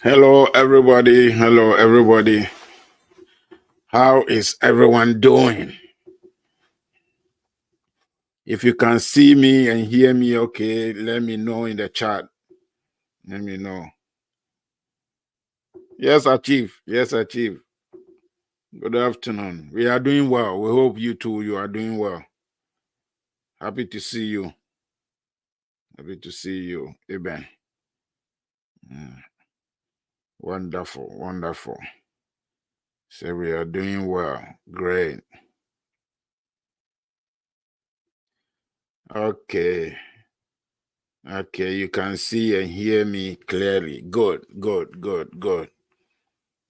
Hello, everybody. Hello, everybody. How is everyone doing? If you can see me and hear me, okay, let me know in the chat. Let me know. Yes, Chief. Yes, Chief. Good afternoon. We are doing well. We hope you too, you are doing well. Happy to see you. Happy to see you, Eben. Wonderful, wonderful. So we are doing well. Great. Okay. Okay, you can see and hear me clearly. Good, good, good, good.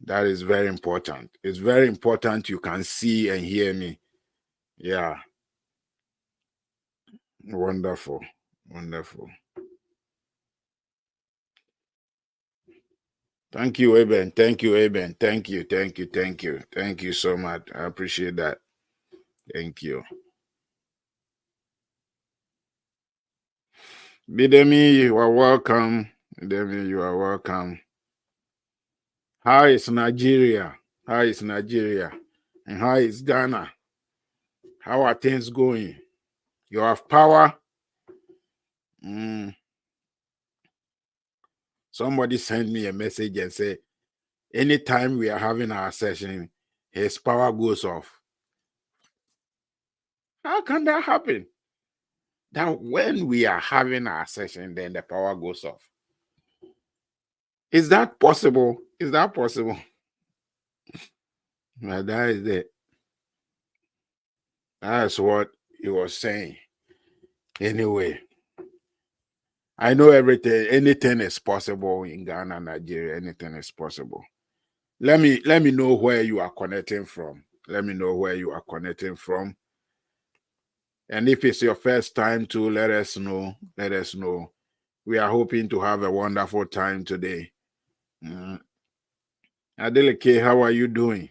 That is very important. It's very important you can see and hear me. Yeah. Wonderful. Wonderful. Thank you, Eben. Thank you, Eben. Thank you. Thank you. Thank you. Thank you so much. I appreciate that. Thank you. Bidemi, you are welcome. Bidemi, you are welcome. How is Nigeria? How is Nigeria? And how is Ghana? How are things going? You have power? Somebody sent me a message and said, anytime we are having our session, his power goes off. How can that happen? That when we are having our session, then the power goes off. Is that possible? Is that possible? Well, that is it. That's what he was saying. Anyway, I know everything. Anything is possible in Ghana, Nigeria. Anything is possible. Let me know where you are connecting from. Let me know where you are connecting from. And if it's your first time to let us know. Let us know. We are hoping to have a wonderful time today. Adeleke, how are you doing?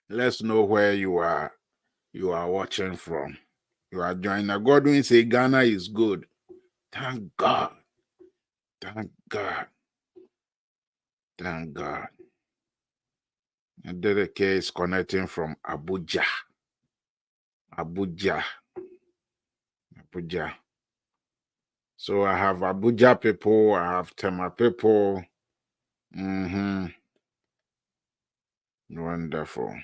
Let's know where you are watching from. You are joining. Godwin say Ghana is good. Thank God. Thank God. Thank God. Adeleke is connecting from Abuja. Abuja. So I have Abuja people, I have Tema people. Wonderful.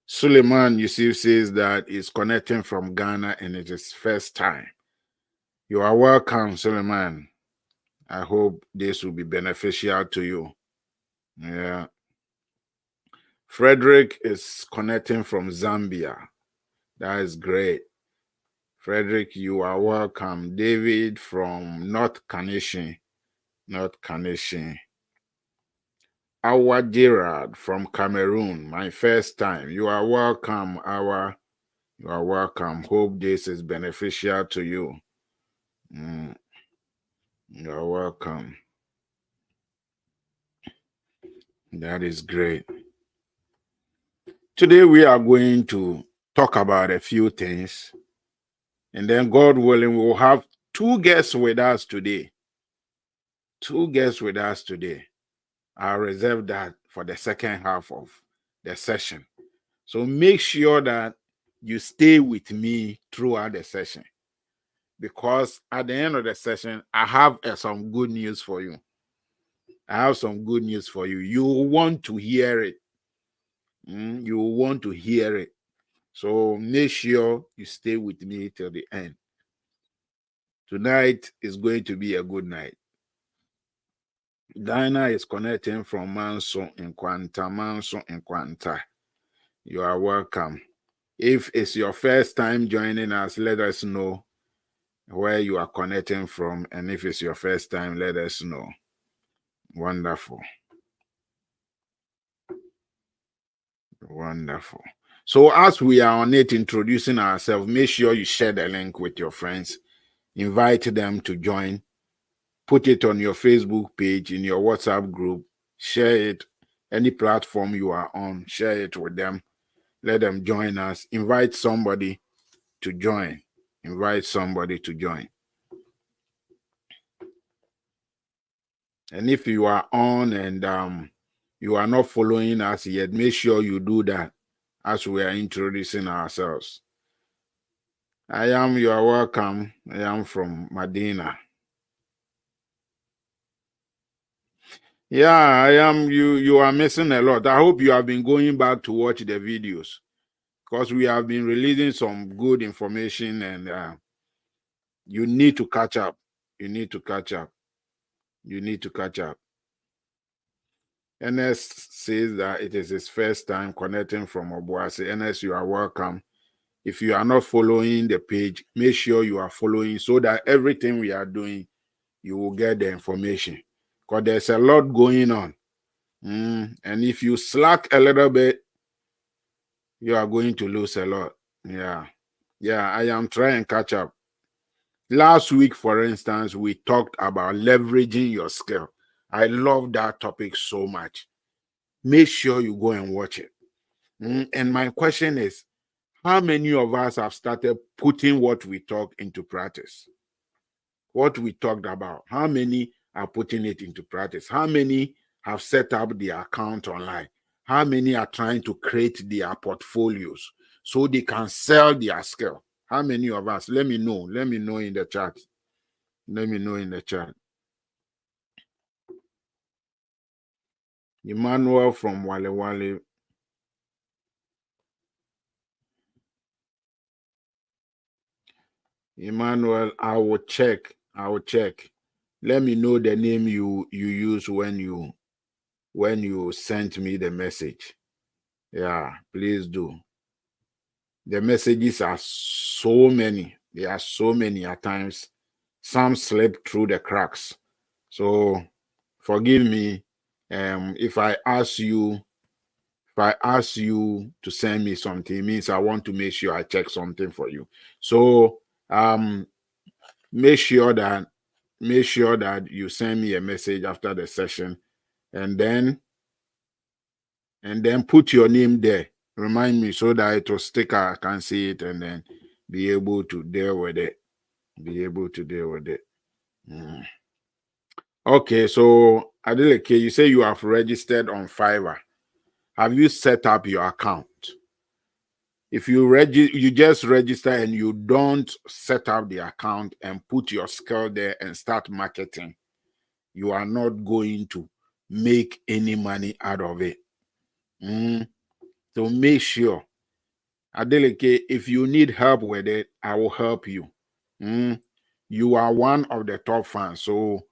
Suleiman, you see, says that he's connecting from Ghana and it is first time. You are welcome, Suleiman. I hope this will be beneficial to you. Yeah. Frederick is connecting from Zambia. That is great. Frederick, you are welcome. David from North Kanishin. Awa Gerard from Cameroon, my first time. You are welcome, Awa. You are welcome. Hope this is beneficial to you. You are welcome. That is great. Today we are going to talk about a few things, and then God willing, we'll have two guests with us today. Two guests with us today. I'll reserve that for the second half of the session. So make sure that you stay with me throughout the session, because at the end of the session, I have some good news for you. I have some good news for you. You want to hear it. You want to hear it. So make sure you stay with me till the end. Tonight is going to be a good night. Dinah is connecting from Manso in Quanta. Manso in Quanta. You are welcome. If it's your first time joining us, let us know where you are connecting from. And if it's your first time, let us know. Wonderful. Wonderful. So as we are on it, introducing ourselves, make sure you share the link with your friends. Invite them to join. Put it on your Facebook page, in your WhatsApp group. Share it. Any platform you are on, share it with them. Let them join us. Invite somebody to join. Invite somebody to join. And if you are on and you are not following us yet, make sure you do that as we are introducing ourselves. You are welcome. I am from Medina. Yeah, I am. You are missing a lot. I hope you have been going back to watch the videos, because we have been releasing some good information, and you need to catch up. You need to catch up. You need to catch up. NS says that it is his first time connecting from Obuasi. NS, you are welcome. If you are not following the page, make sure you are following so that everything we are doing, you will get the information. Because there's a lot going on. And if you slack a little bit, you are going to lose a lot. Yeah. Yeah, I am trying to catch up. Last week, for instance, we talked about leveraging your skill. I love that topic so much. Make sure you go and watch it. And my question is, how many of us have started putting what we talk into practice? What we talked about, how many are putting it into practice? How many have set up their account online? How many are trying to create their portfolios so they can sell their skill? How many of us? Let me know. Let me know in the chat. Let me know in the chat. Emmanuel from Wale Wale. Emmanuel, I will check. I will check. Let me know the name you use when you sent me the message. Yeah, please do. The messages are so many. There are so many at times. Some slip through the cracks. So forgive me. If I ask you to send me something, it means I want to make sure I check something for you. So make sure that you send me a message after the session, and then put your name there. Remind me so that it will stick. I can see it and then be able to deal with it. Okay, so Adeleke, you say you have registered on Fiverr. Have you set up your account? If you just register and you don't set up the account and put your skill there and start marketing, you are not going to make any money out of it. So make sure, Adeleke, if you need help with it, I will help you. You are one of the top fans, so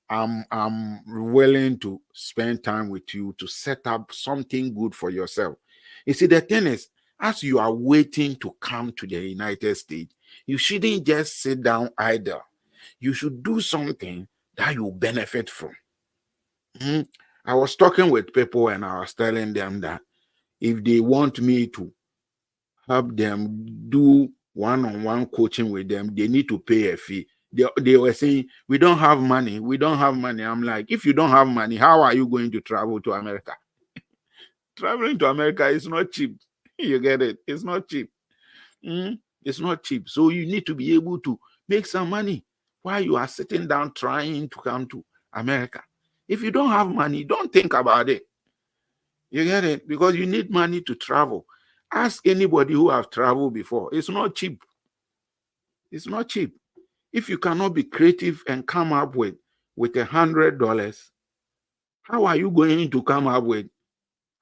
I'm willing to spend time with you to set up something good for yourself. You see, the thing is, as you are waiting to come to the United States, you shouldn't just sit down idle. You should do something that you benefit from. I was talking with people and I was telling them that if they want me to help them do one-on-one coaching with them, they need to pay a fee. They were saying, we don't have money. We don't have money. I'm like, if you don't have money, how are you going to travel to America? Traveling to America is not cheap. You get it? It's not cheap. Mm, it's not cheap. So you need to be able to make some money while you are sitting down trying to come to America. If you don't have money, don't think about it. You get it? Because you need money to travel. Ask anybody who have traveled before. It's not cheap. It's not cheap. If you cannot be creative and come up with $100, how are you going to come up with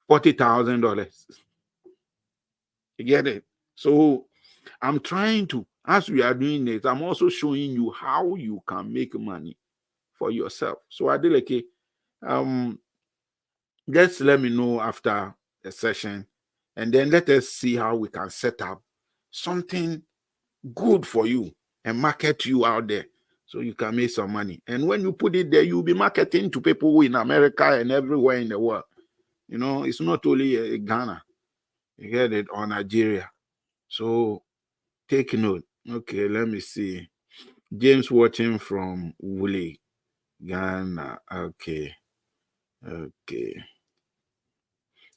$40,000? You get it? So I'm trying to, as we are doing this, I'm also showing you how you can make money for yourself. So Adeleke, um, just let me know after the session, and then let us see how we can set up something good for you and market you out there so you can make some money. And when you put it there, you'll be marketing to people in America and everywhere in the world. You know, it's not only Ghana, you get it, or Nigeria. So take note. Okay, let me see. James watching from Woolley, Ghana. Okay, okay.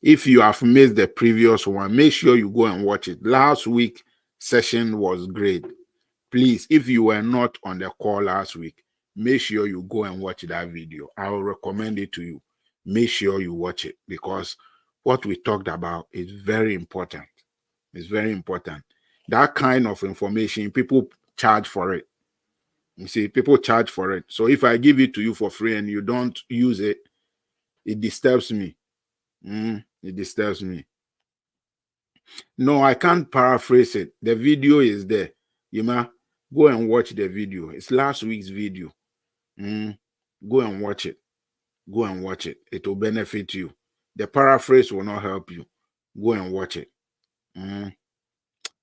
If you have missed the previous one, make sure you go and watch it. Last week session was great. Please, if you were not on the call last week, make sure you go and watch that video. I will recommend it to you. Make sure you watch it because what we talked about is very important. It's very important. That kind of information, people charge for it. You see, people charge for it. So if I give it to you for free and you don't use it, it disturbs me. It disturbs me. No, I can't paraphrase it. The video is there. You might go and watch the video. It's last week's video. Go and watch it. Go and watch it. It will benefit you. The paraphrase will not help you. Go and watch it.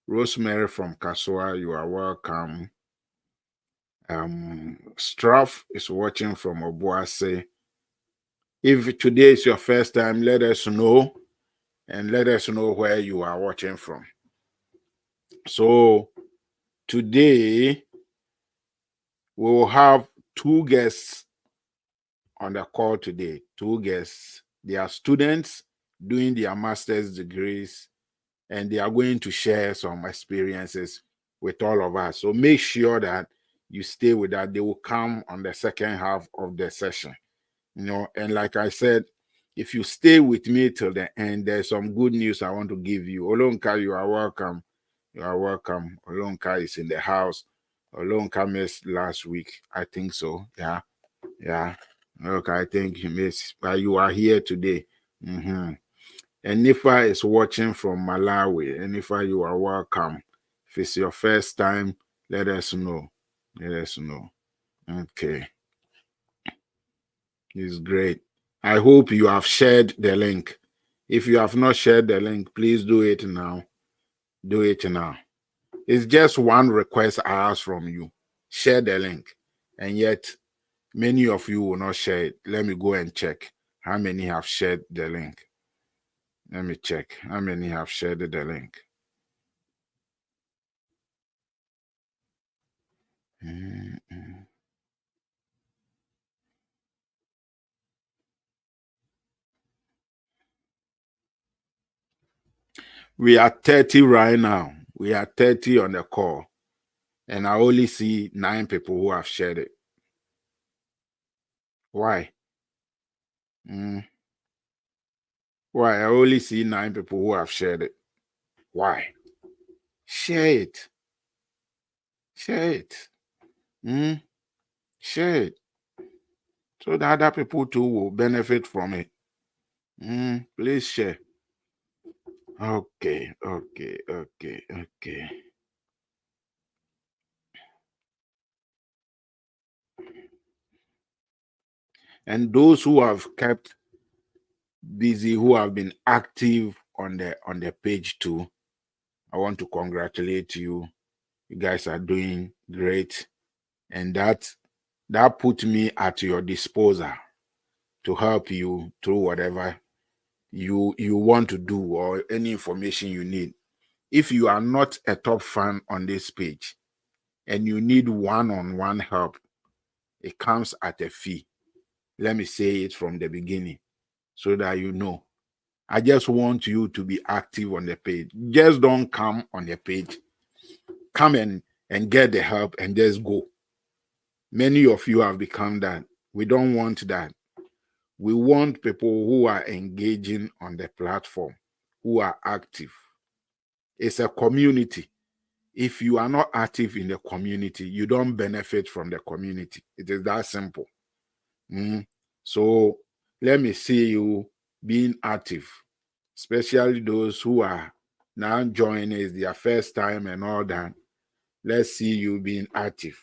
Rosemary from Kasua, you are welcome. Straff is watching from Obuase. If today is your first time, let us know and let us know where you are watching from. So today we will have two guests on the call today. Two guests. They are students doing their master's degrees and they are going to share some experiences with all of us. So make sure that you stay with that. They will come on the second half of the session. You know, and like I said, if you stay with me till the end, there's some good news I want to give you. Olonka, you are welcome. You are welcome. Olonka is in the house. Olonka missed last week. I think so. Yeah. Yeah. Okay, I think you missed, but you are here today. And Nifa is watching from Malawi. And Nifa, you are welcome. If it's your first time, let us know. Let us know. Okay. It's great. I hope you have shared the link. If you have not shared the link, please do it now. Do it now. It's just one request I ask from you. Share the link. And yet, many of you will not share it. Let me go and check how many have shared the link. Let me check how many have shared the link. We are 30 right now. We are 30 on the call. And I only see 9 people who have shared it. Why? Why? I only see 9 people who have shared it. Why? Share it. Share it. Share it. So that other people too will benefit from it. Please share. Okay. And those who have kept busy, who have been active on the page too, I want to congratulate you. You guys are doing great, and that put me at your disposal to help you through whatever you want to do or any information you need. If you are not a top fan on this page and you need one-on-one help, it comes at a fee. Let me say it from the beginning so that you know. I just want you to be active on the page. Just don't come on the page. Come and get the help and just go. Many of you have become that. We don't want that. We want people who are engaging on the platform, who are active. It's a community. If you are not active in the community, you don't benefit from the community. It is that simple. So let me see you being active, especially those who are now joining, it's their first time and all that. Let's see you being active.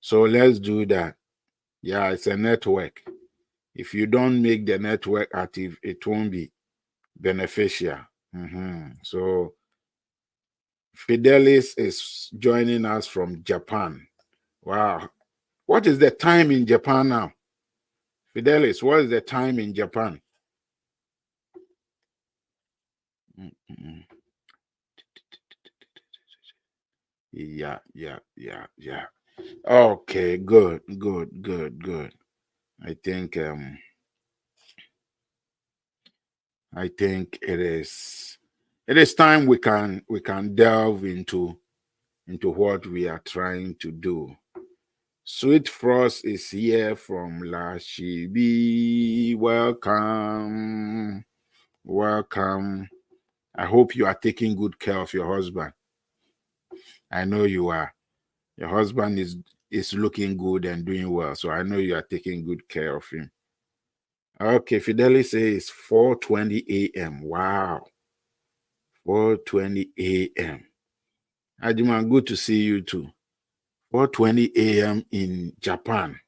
So let's do that. Yeah, it's a network. If you don't make the network active, it won't be beneficial. So Fidelis is joining us from Japan. Wow. What is the time in Japan now? Fidelis, what is the time in Japan? Yeah. Okay, good. I think it is time we can delve into what we are trying to do. Sweet Frost is here from Lashibi. Welcome. I hope you are taking good care of your husband. I know you are. Your husband is looking good and doing well, so I know you are taking good care of him. Okay, Fidelis says 4:20 a.m. Wow. 4:20 a.m. Ajima, good to see you too. 4:20 a.m. in Japan.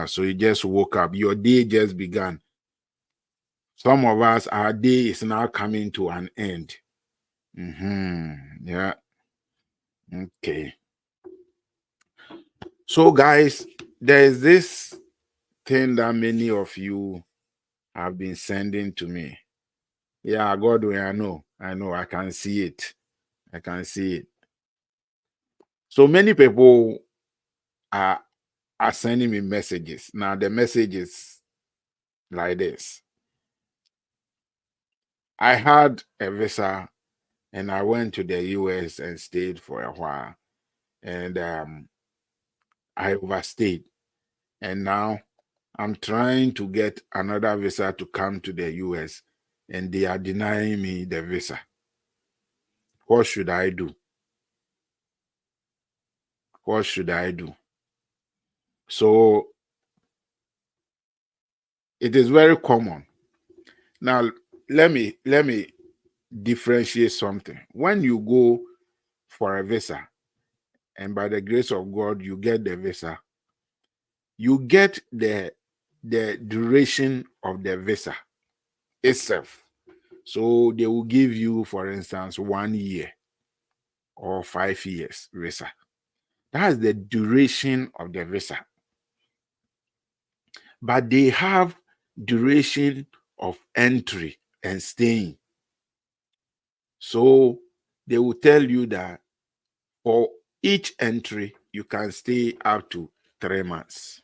So you just woke up. Your day just began. Some of us, our day is now coming to an end. Yeah. Okay. So, guys, there is this thing that many of you have been sending to me. Yeah, Godwin, I know. I can see it. So many people are sending me messages. Now, the message is like this. I had a visa and I went to the US and stayed for a while. And I overstayed. And now I'm trying to get another visa to come to the US and they are denying me the visa. What should I do? So it is very common. Now let me differentiate something. When you go for a visa and by the grace of God you get the visa, you get the duration of the visa itself. So they will give you, for instance, 1 year or 5 years visa. That's the duration of the visa. But they have duration of entry and staying. So they will tell you that for each entry, you can stay up to 3 months.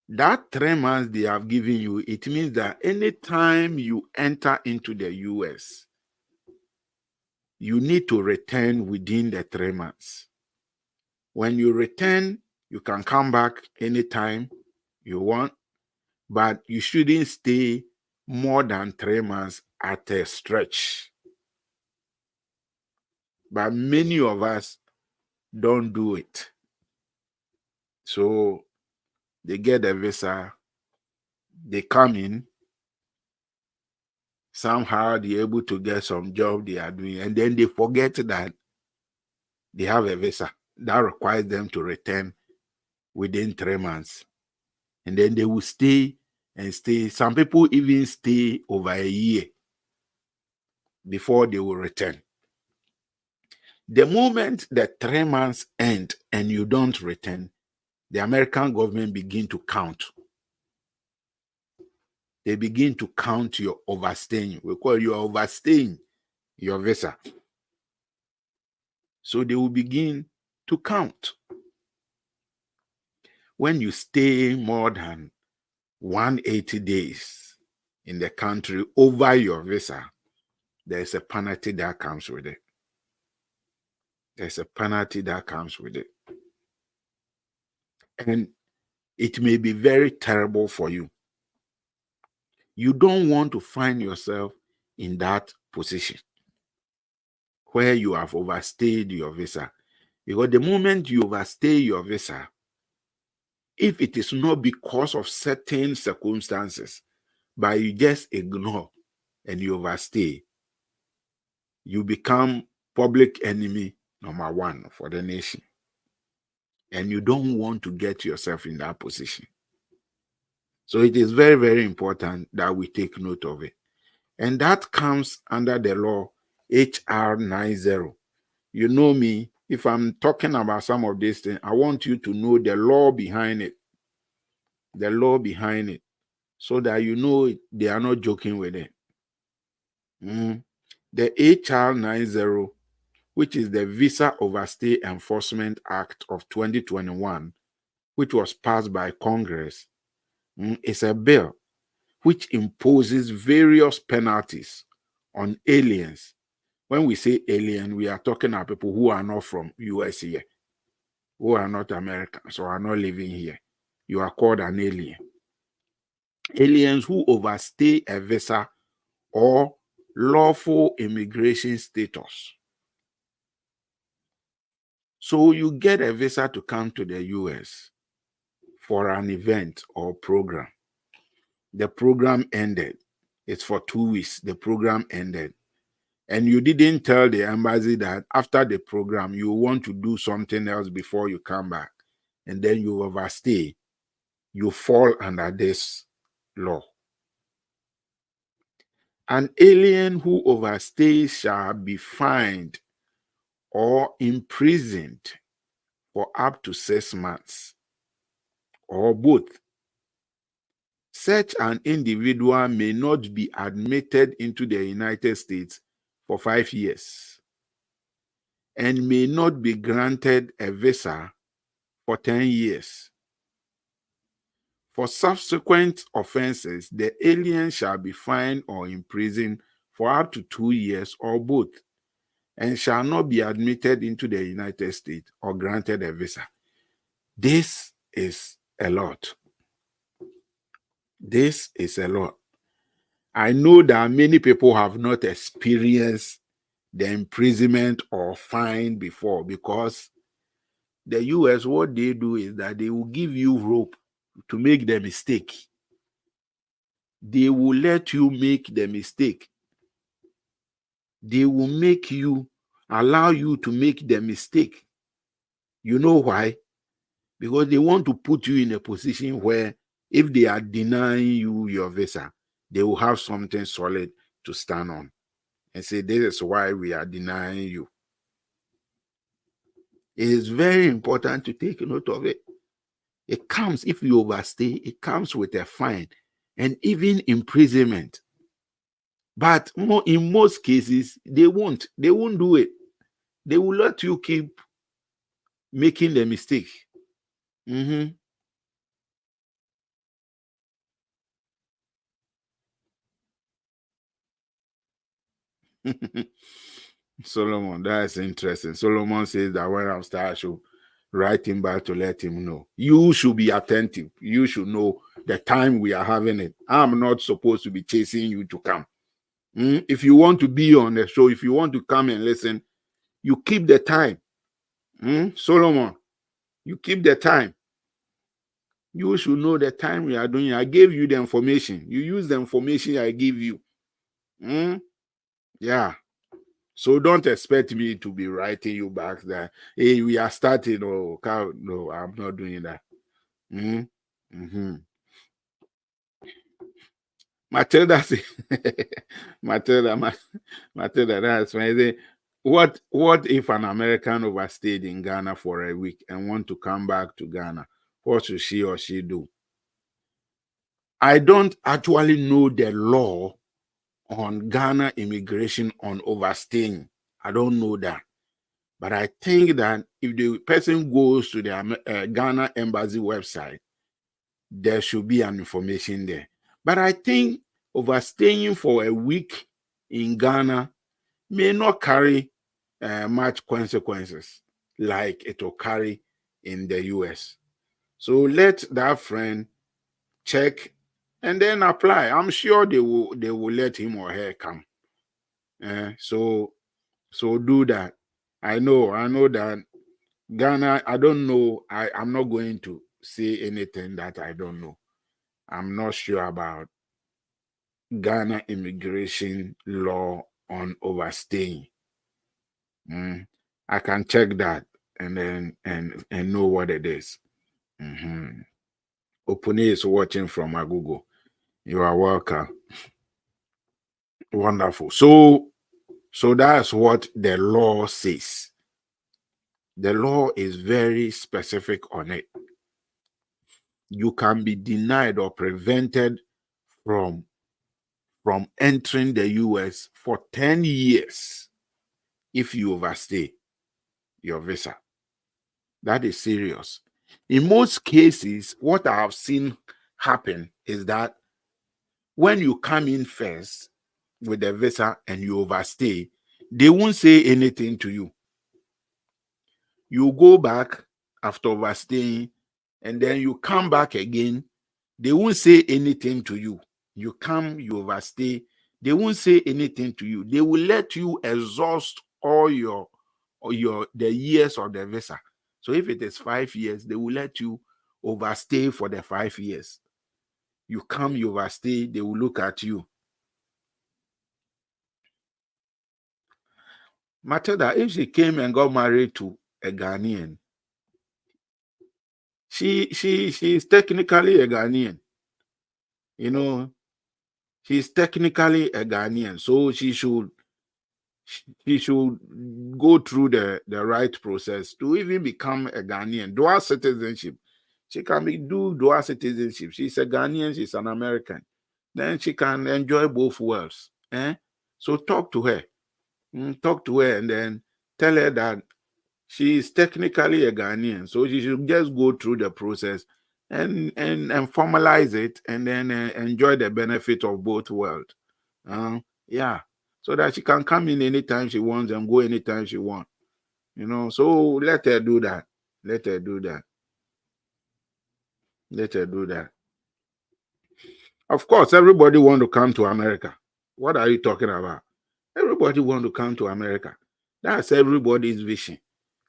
That 3 months they have given you, it means that anytime you enter into the US, you need to return within the 3 months. When you return, you can come back anytime you want, but you shouldn't stay more than 3 months at a stretch. But many of us don't do it. So they get a visa, they come in, somehow they're able to get some job they are doing, and then they forget that they have a visa that requires them to return within 3 months. And then they will stay and stay. Some people even stay over a year before they will return. The moment the 3 months end and you don't return, the American government begin to count. They begin to count your overstaying. We call you overstaying your visa. So they will begin to count. when you stay more than 180 days in the country over your visa, there's a penalty that comes with it. There's a penalty that comes with it. And it may be very terrible for you. You don't want to find yourself in that position where you have overstayed your visa. Because the moment you overstay your visa, if it is not because of certain circumstances, but you just ignore and you overstay, you become public enemy number one for the nation. And you don't want to get yourself in that position. So it is very, very important that we take note of it. And that comes under the law HR 90. You know me, if I'm talking about some of these things, I want you to know the law behind it. The law behind it. So that you know they are not joking with it. The HR 90, which is the Visa Overstay Enforcement Act of 2021, which was passed by Congress, is a bill which imposes various penalties on aliens. When we say alien, we are talking about people who are not from US here, who are not Americans or are not living here. You are called an alien. Aliens who overstay a visa or lawful immigration status. So you get a visa to come to the US for an event or program. The program ended. It's for 2 weeks. The program ended. And you didn't tell the embassy that after the program, you want to do something else before you come back. And then you overstay. You fall under this law. An alien who overstays shall be fined or imprisoned for up to 6 months, or both. Such an individual may not be admitted into the United States for 5 years and may not be granted a visa for 10 years. For subsequent offenses, the alien shall be fined or imprisoned for up to 2 years or both, and shall not be admitted into the United States or granted a visa. This is a lot. This is a lot. I know that many people have not experienced the imprisonment or fine before, because the US, what they do is that they will give you rope to make the mistake. They will let you make the mistake. They will allow you to make the mistake. You know why? Because they want to put you in a position where if they are denying you your visa, they will have something solid to stand on and say, this is why we are denying you. It is very important to take note of it. It comes, if you overstay, it comes with a fine and even imprisonment. But in most cases, they won't do it. They will let you keep making the mistake. Solomon, that's interesting. Solomon says that when I'm starting, I should write him back to let him know. You should be attentive. You should know the time we are having it. I'm not supposed to be chasing you to come. If you want to be on the show, if you want to come and listen, you keep the time. Solomon, you keep the time. You should know the time we are doing. I gave you the information. You use the information I give you. Yeah. So don't expect me to be writing you back that, hey, we are starting. Oh, no, I'm not doing that. Matilda, Matilda, Matilda, that's fine. What if an American overstayed in Ghana for a week and want to come back to Ghana? What should she or she do? I don't actually know the law on Ghana immigration on overstaying. I don't know that. But I think that if the person goes to the Ghana embassy website, there should be an information there. But I think overstaying for a week in Ghana may not carry much consequences like it will carry in the US. So let that friend check and then apply. I'm sure they will let him or her come. So do that. I know that Ghana, I don't know. I'm not going to say anything that I don't know. I'm not sure about Ghana immigration law on overstaying. I can check that and then and know what it is. Mm-hmm. Opune is watching from Agogo. You are welcome. Wonderful. So that's what the law says. The law is very specific on it. You can be denied or prevented from entering the US for 10 years if you overstay your visa. That is serious. In most cases, what I have seen happen is that when you come in first with the visa and you overstay, they won't say anything to you. You go back after overstaying and then you come back again, they won't say anything to you. You come, you overstay, they won't say anything to you. They will let you exhaust all the years of the visa. So if it is 5 years, they will let you overstay for the 5 years. You come, you overstay, they will look at you. Matilda, if she came and got married to a Ghanaian, she's technically a Ghanaian. You know, she's technically a Ghanaian, so she should go through the right process to even become a Ghanaian. Dual citizenship. She can do dual citizenship. She's a Ghanaian, she's an American. Then she can enjoy both worlds. So talk to her. Talk to her and then tell her that she is technically a Ghanaian. So she should just go through the process and formalize it and then enjoy the benefit of both worlds. Yeah, so that she can come in anytime she wants and go anytime she wants. So let her do that. Let her do that. Let her do that. Of course, everybody want to come to America. What are you talking about? Everybody want to come to America. That's everybody's vision.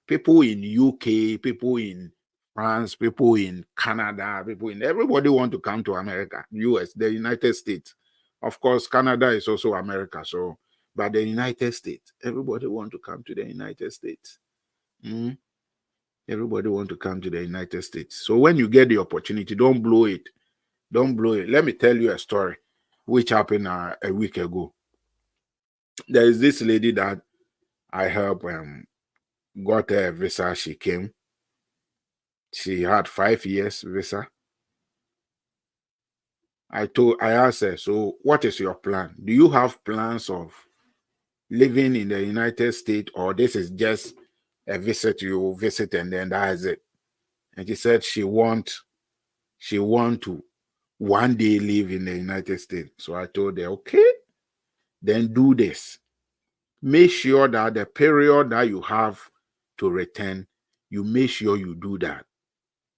People in UK, people in France, people in Canada, people in everybody want to come to America, US, the United States. Of course, Canada is also America. So, but the United States, everybody want to come to the United States. Mm. Everybody want to come to the United States. So when you get the opportunity, don't blow it. Don't blow it. Let me tell you a story which happened a week ago. There is this lady that I helped got her visa. She came. She had 5 years visa. I asked her, so what is your plan? Do you have plans of living in the United States, or this is just a visit you visit and then that is it? And she said she want to one day live in the United States. So I told her, okay, then do this. Make sure that the period that you have to return, you make sure you do that.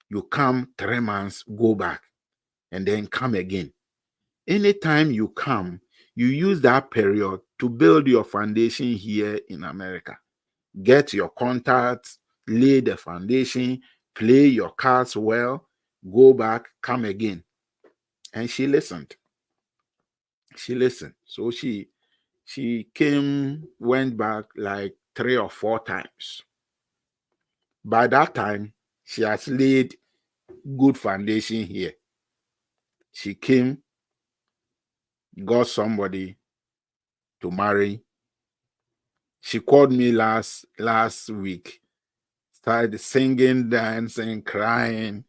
You come 3 months, go back, and then come again. Anytime you come, you use that period to build your foundation here in America. Get your contacts, lay the foundation, play your cards well, go back, come again. And she listened. She listened. So she came, went back like 3 or 4 times. By that time, she has laid good foundation here. She came, got somebody to marry. She called me last week, started singing, dancing, crying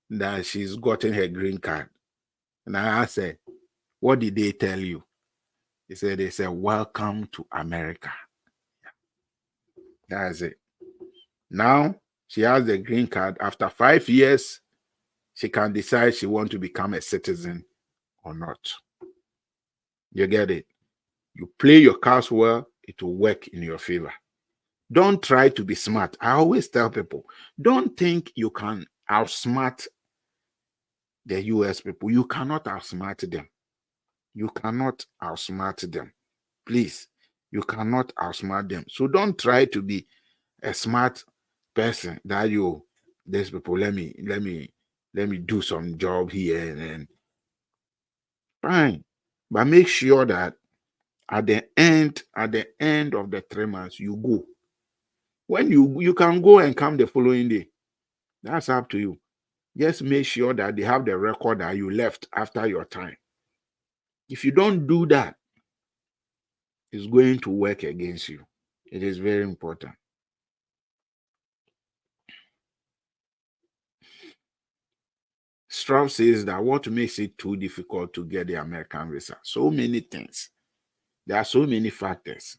that she's gotten her green card. And I asked her, what did they tell you? They said, welcome to America. That's it. Now she has the green card. After 5 years, she can decide she wants to become a citizen or not. You get it? You play your cards well, it will work in your favor. Don't try to be smart. I always tell people, don't think you can outsmart the US people. You cannot outsmart them. You cannot outsmart them. Please, you cannot outsmart them. So don't try to be a smart person that these people, let me do some job here and then. Fine. But make sure that at the end of the 3 months, you go. When you can go and come the following day. That's up to you. Just make sure that they have the record that you left after your time. If you don't do that, it's going to work against you. It is very important. Straub says that what makes it too difficult to get the American visa? So many things. There are so many factors.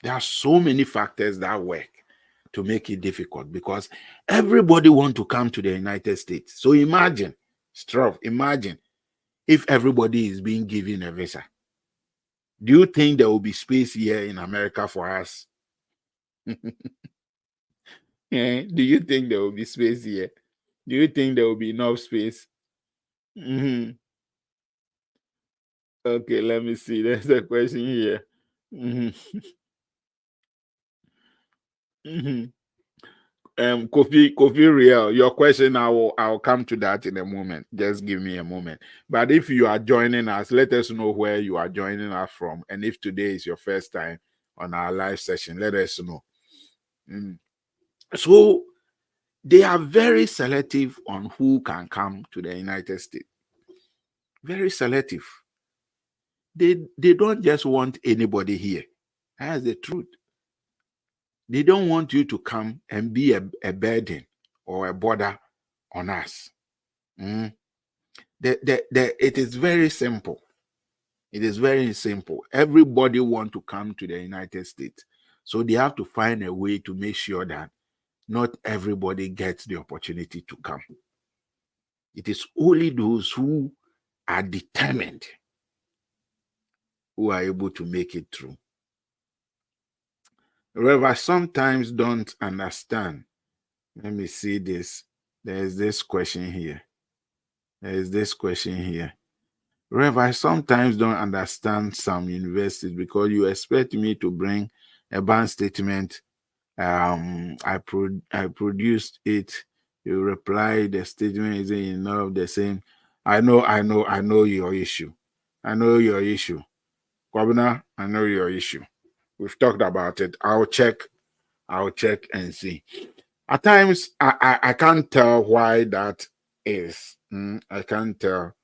There are so many factors that work to make it difficult because everybody wants to come to the United States. So imagine, Straub, imagine if everybody is being given a visa. Do you think there will be space here in America for us? Do you think there will be space here? Do you think there will be enough space? Mhm. Okay, let me see. There's a question here. Mhm. Mhm. Kofi Real, your question, I'll come to that in a moment. Just give me a moment. But if you are joining us, let us know where you are joining us from. And if today is your first time on our live session, let us know. Mm. So they are very selective on who can come to the United States. Very selective. They don't just want anybody here. That's the truth. They don't want you to come and be a burden or a bother on us. Mm. It is very simple. It is very simple. Everybody want to come to the United States. So they have to find a way to make sure that not everybody gets the opportunity to come. It is only those who are determined who are able to make it through. However, sometimes don't understand. Let me see this. There is this question here. Rev, I sometimes don't understand some universities because you expect me to bring a bank statement. I produced it. You reply the statement isn't enough. The same. I know your issue. I know your issue. Governor, I know your issue. We've talked about it. I'll check and see. At times, I can't tell why that is. I can't tell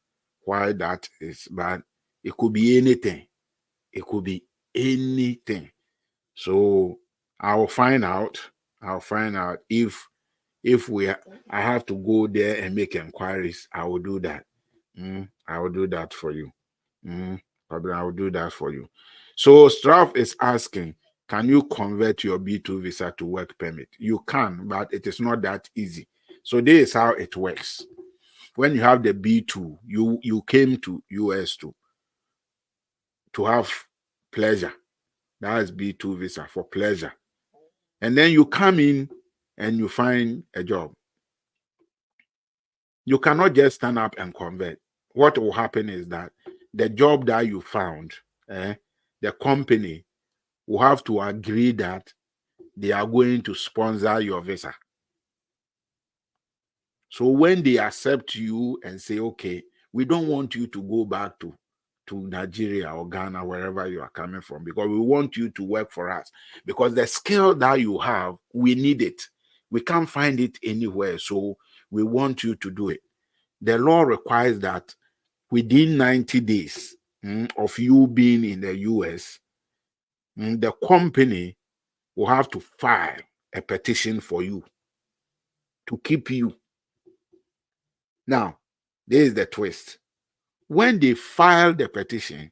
why that is, but it could be anything. It could be anything. So I'll find out. I'll find out if I have to go there and make inquiries. I will do that. I will do that for you. Probably I will do that for you. So Straff is asking, can you convert your B2 visa to work permit? You can, but it is not that easy. So this is how it works. When you have the B2, you came to US to have pleasure. That is B2 visa for pleasure. And then you come in and you find a job. You cannot just stand up and convert. What will happen is that the job that you found, the company will have to agree that they are going to sponsor your visa. So when they accept you and say, okay, we don't want you to go back to Nigeria or Ghana, wherever you are coming from, because we want you to work for us. Because the skill that you have, we need it. We can't find it anywhere. So we want you to do it. The law requires that within 90 days of you being in the US, the company will have to file a petition for you to keep you. Now, this is the twist. When they file the petition,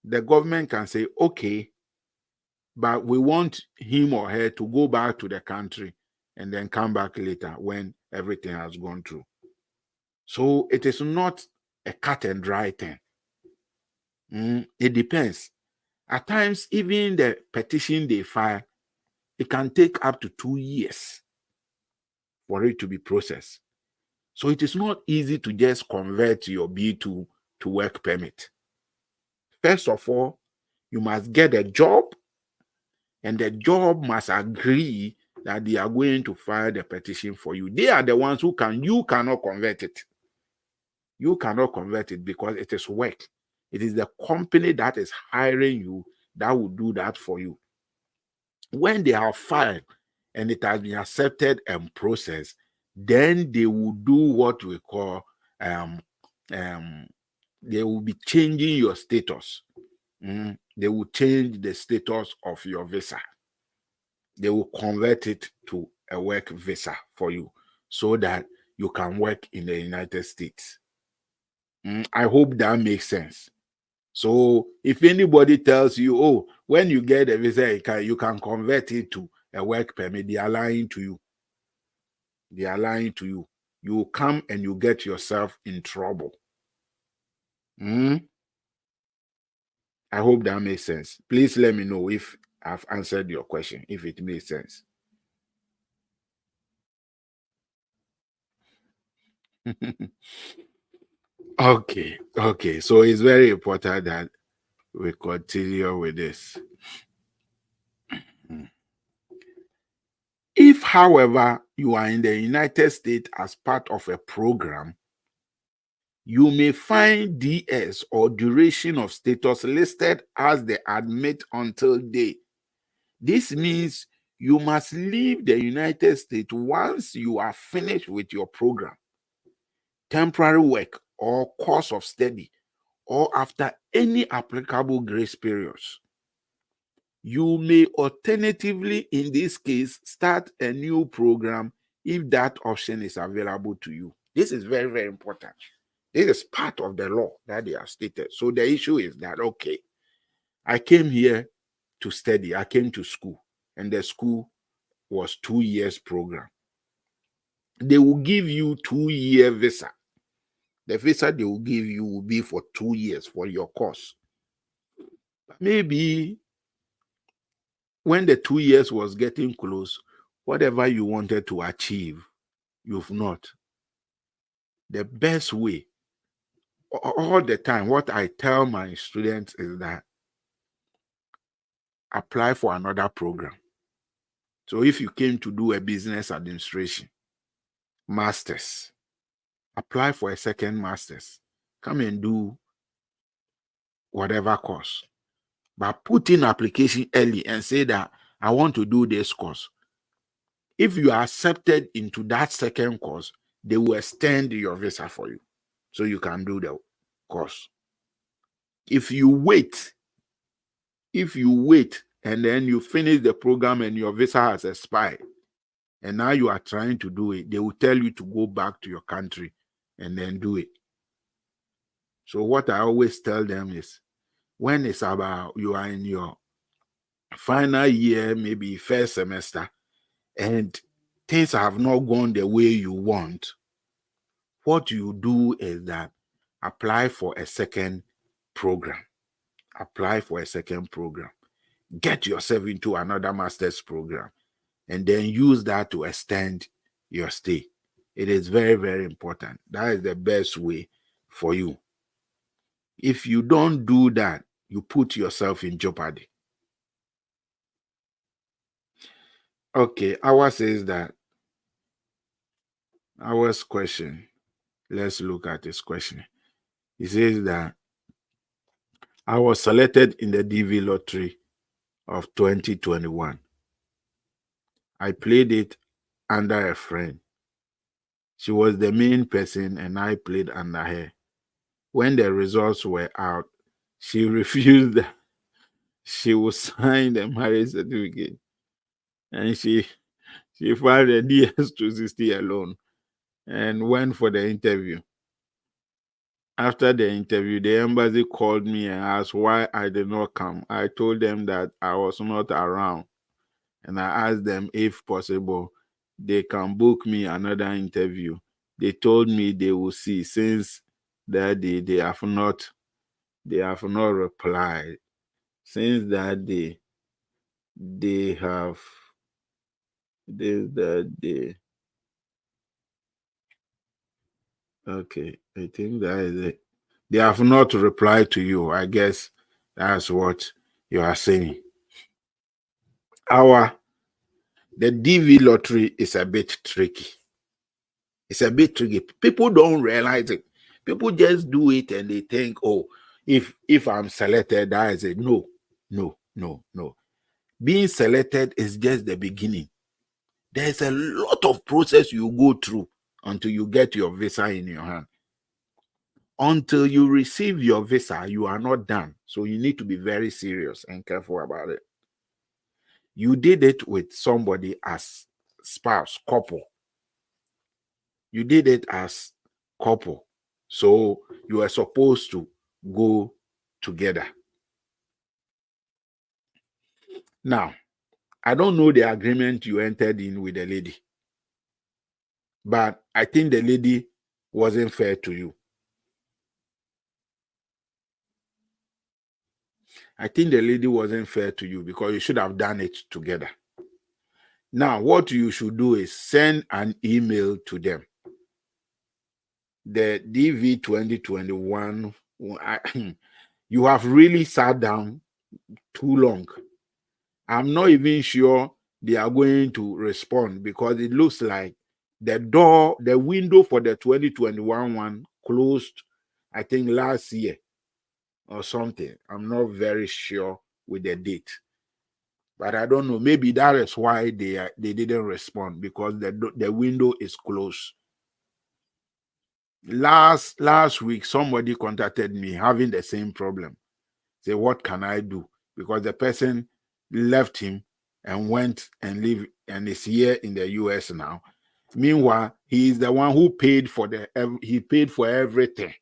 the government can say, okay, but we want him or her to go back to the country and then come back later when everything has gone through. So it is not a cut and dry thing. It depends. At times, even the petition they file, it can take up to 2 years for it to be processed. So it is not easy to just convert your B2 to work permit. First of all, you must get a job, and the job must agree that they are going to file the petition for you. They are the ones you cannot convert it. You cannot convert it because it is work. It is the company that is hiring you that will do that for you. When they have filed and it has been accepted and processed, then they will do what we call they will be changing your status. They will change the status of your visa. They will convert it to a work visa for you so that you can work in the United States. I hope that makes sense. So if anybody tells you, oh, when you get a visa, you can convert it to a work permit, they are lying to you. They are lying to you. You come and you get yourself in trouble. I hope that makes sense. Please let me know if I've answered your question, if it makes sense. Okay. So it's very important that we continue with this. If, however, you are in the United States as part of a program, you may find DS or duration of status listed as the admit until date. This means you must leave the United States once you are finished with your program, temporary work, or course of study, or after any applicable grace periods. You may alternatively, in this case, start a new program if that option is available to you. This is very, very important. This is part of the law that they have stated. So the issue is that, okay, I came here to study. I came to school, and the school was 2 years program. They will give you 2-year visa. The visa they will give you will be for 2 years for your course. Maybe when the 2 years was getting close, whatever you wanted to achieve, you've not. The best way, all the time, what I tell my students is that apply for another program. So if you came to do a business administration, master's, apply for a second master's. Come and do whatever course. But put in application early and say that I want to do this course. If you are accepted into that second course, they will extend your visa for you so you can do the course. If you wait and then you finish the program and your visa has expired, and now you are trying to do it, they will tell you to go back to your country and then do it. So what I always tell them is, when it's about you are in your final year, maybe first semester, and things have not gone the way you want, what you do is that apply for a second program. Apply for a second program. Get yourself into another master's program and then use that to extend your stay. It is very, very important. That is the best way for you. If you don't do that, you put yourself in jeopardy. Okay, ours says that ours question. Let's look at this question. It says that I was selected in the DV lottery of 2021. I played it under a friend. She was the main person and I played under her. When the results were out, she refused that she would sign the marriage certificate and she filed a DS 260 alone and went for the interview. After the interview, the embassy called me and asked why I did not come. I told them that I was not around, and I asked them if possible they can book me another interview. They told me they will see. Since that day, they have not replied. Since that day, they have this that day. Okay, I think that is it. They have not replied to you. I guess that's what you are saying. Our The DV lottery is a bit tricky. It's a bit tricky. People don't realize it. People just do it and they think, oh, if I'm selected, that is it. No, no, no, no. Being selected is just the beginning. There's a lot of process you go through until you get your visa in your hand. Until you receive your visa, you are not done. So you need to be very serious and careful about it. You did it with somebody as spouse, couple. You did it as couple. So you are supposed to go together. Now, I don't know the agreement you entered in with the lady, but I think the lady wasn't fair to you. I think the lady wasn't fair to you because you should have done it together. Now, what you should do is send an email to them. The DV 2021, you have really sat down too long. I'm not even sure they are going to respond because it looks like the window for the 2021 one closed, I think, last year or something. I'm not very sure with the date. But I don't know. Maybe that is why they didn't respond because the window is closed. Last week, somebody contacted me having the same problem. Say, what can I do? Because the person left him and went and live and is here in the US now. Meanwhile, he is the one who paid for he paid for everything.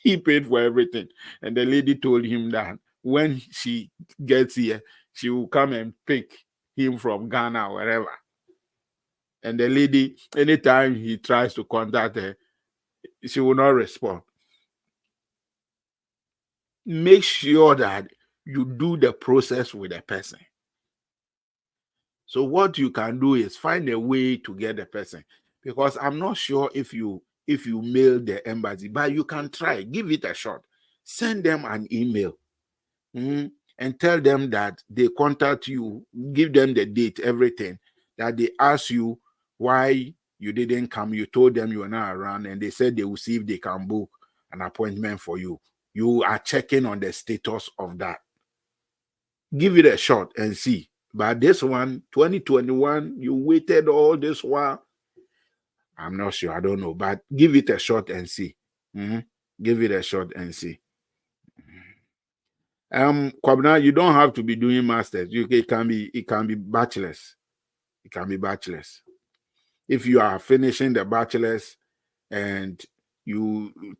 He paid for everything. And the lady told him that when she gets here, she will come and pick him from Ghana or wherever. And the lady, anytime he tries to contact her, she will not respond. Make sure that you do the process with the person. So what you can do is find a way to get the person, because I'm not sure if you mail the embassy, but you can try, give it a shot. Send them an email, and tell them that they contact you, give them the date, everything, that they ask you why you didn't come. You told them you were not around, and they said they will see if they can book an appointment for you. You are checking on the status of that. Give it a shot and see. But this one, 2021, you waited all this while. I'm not sure. I don't know. But give it a shot and see. Give it a shot and see. Kwabna, you don't have to be doing masters. It can be bachelors. It can be bachelors. If you are finishing the bachelors and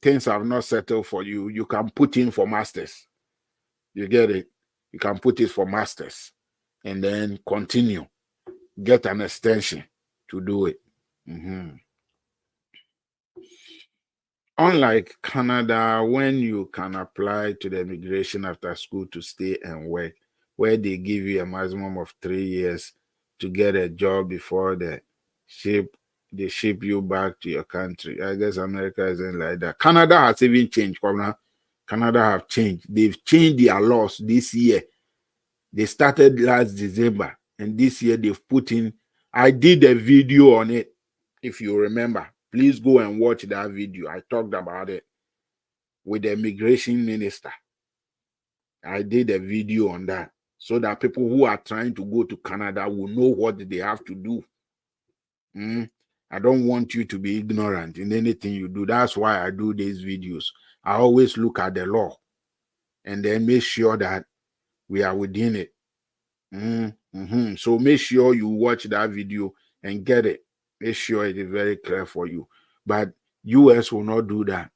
things have not settled for you, you can put in for masters. You get it? You can put it for masters and then continue. Get an extension to do it. Unlike Canada, when you can apply to the immigration after school to stay and work, where they give you a maximum of 3 years to get a job before they ship you back to your country. I guess America isn't like that. Canada has even changed. Canada have changed. They've changed their laws this year. They started last December, and this year they've put in. I did a video on it, if you remember. Please go and watch that video. I talked about it with the immigration minister. I did a video on that so that people who are trying to go to Canada will know what they have to do. I don't want you to be ignorant in anything you do. That's why I do these videos. I always look at the law and then make sure that we are within it. So make sure you watch that video and get it. Make sure it is very clear for you. But US will not do that.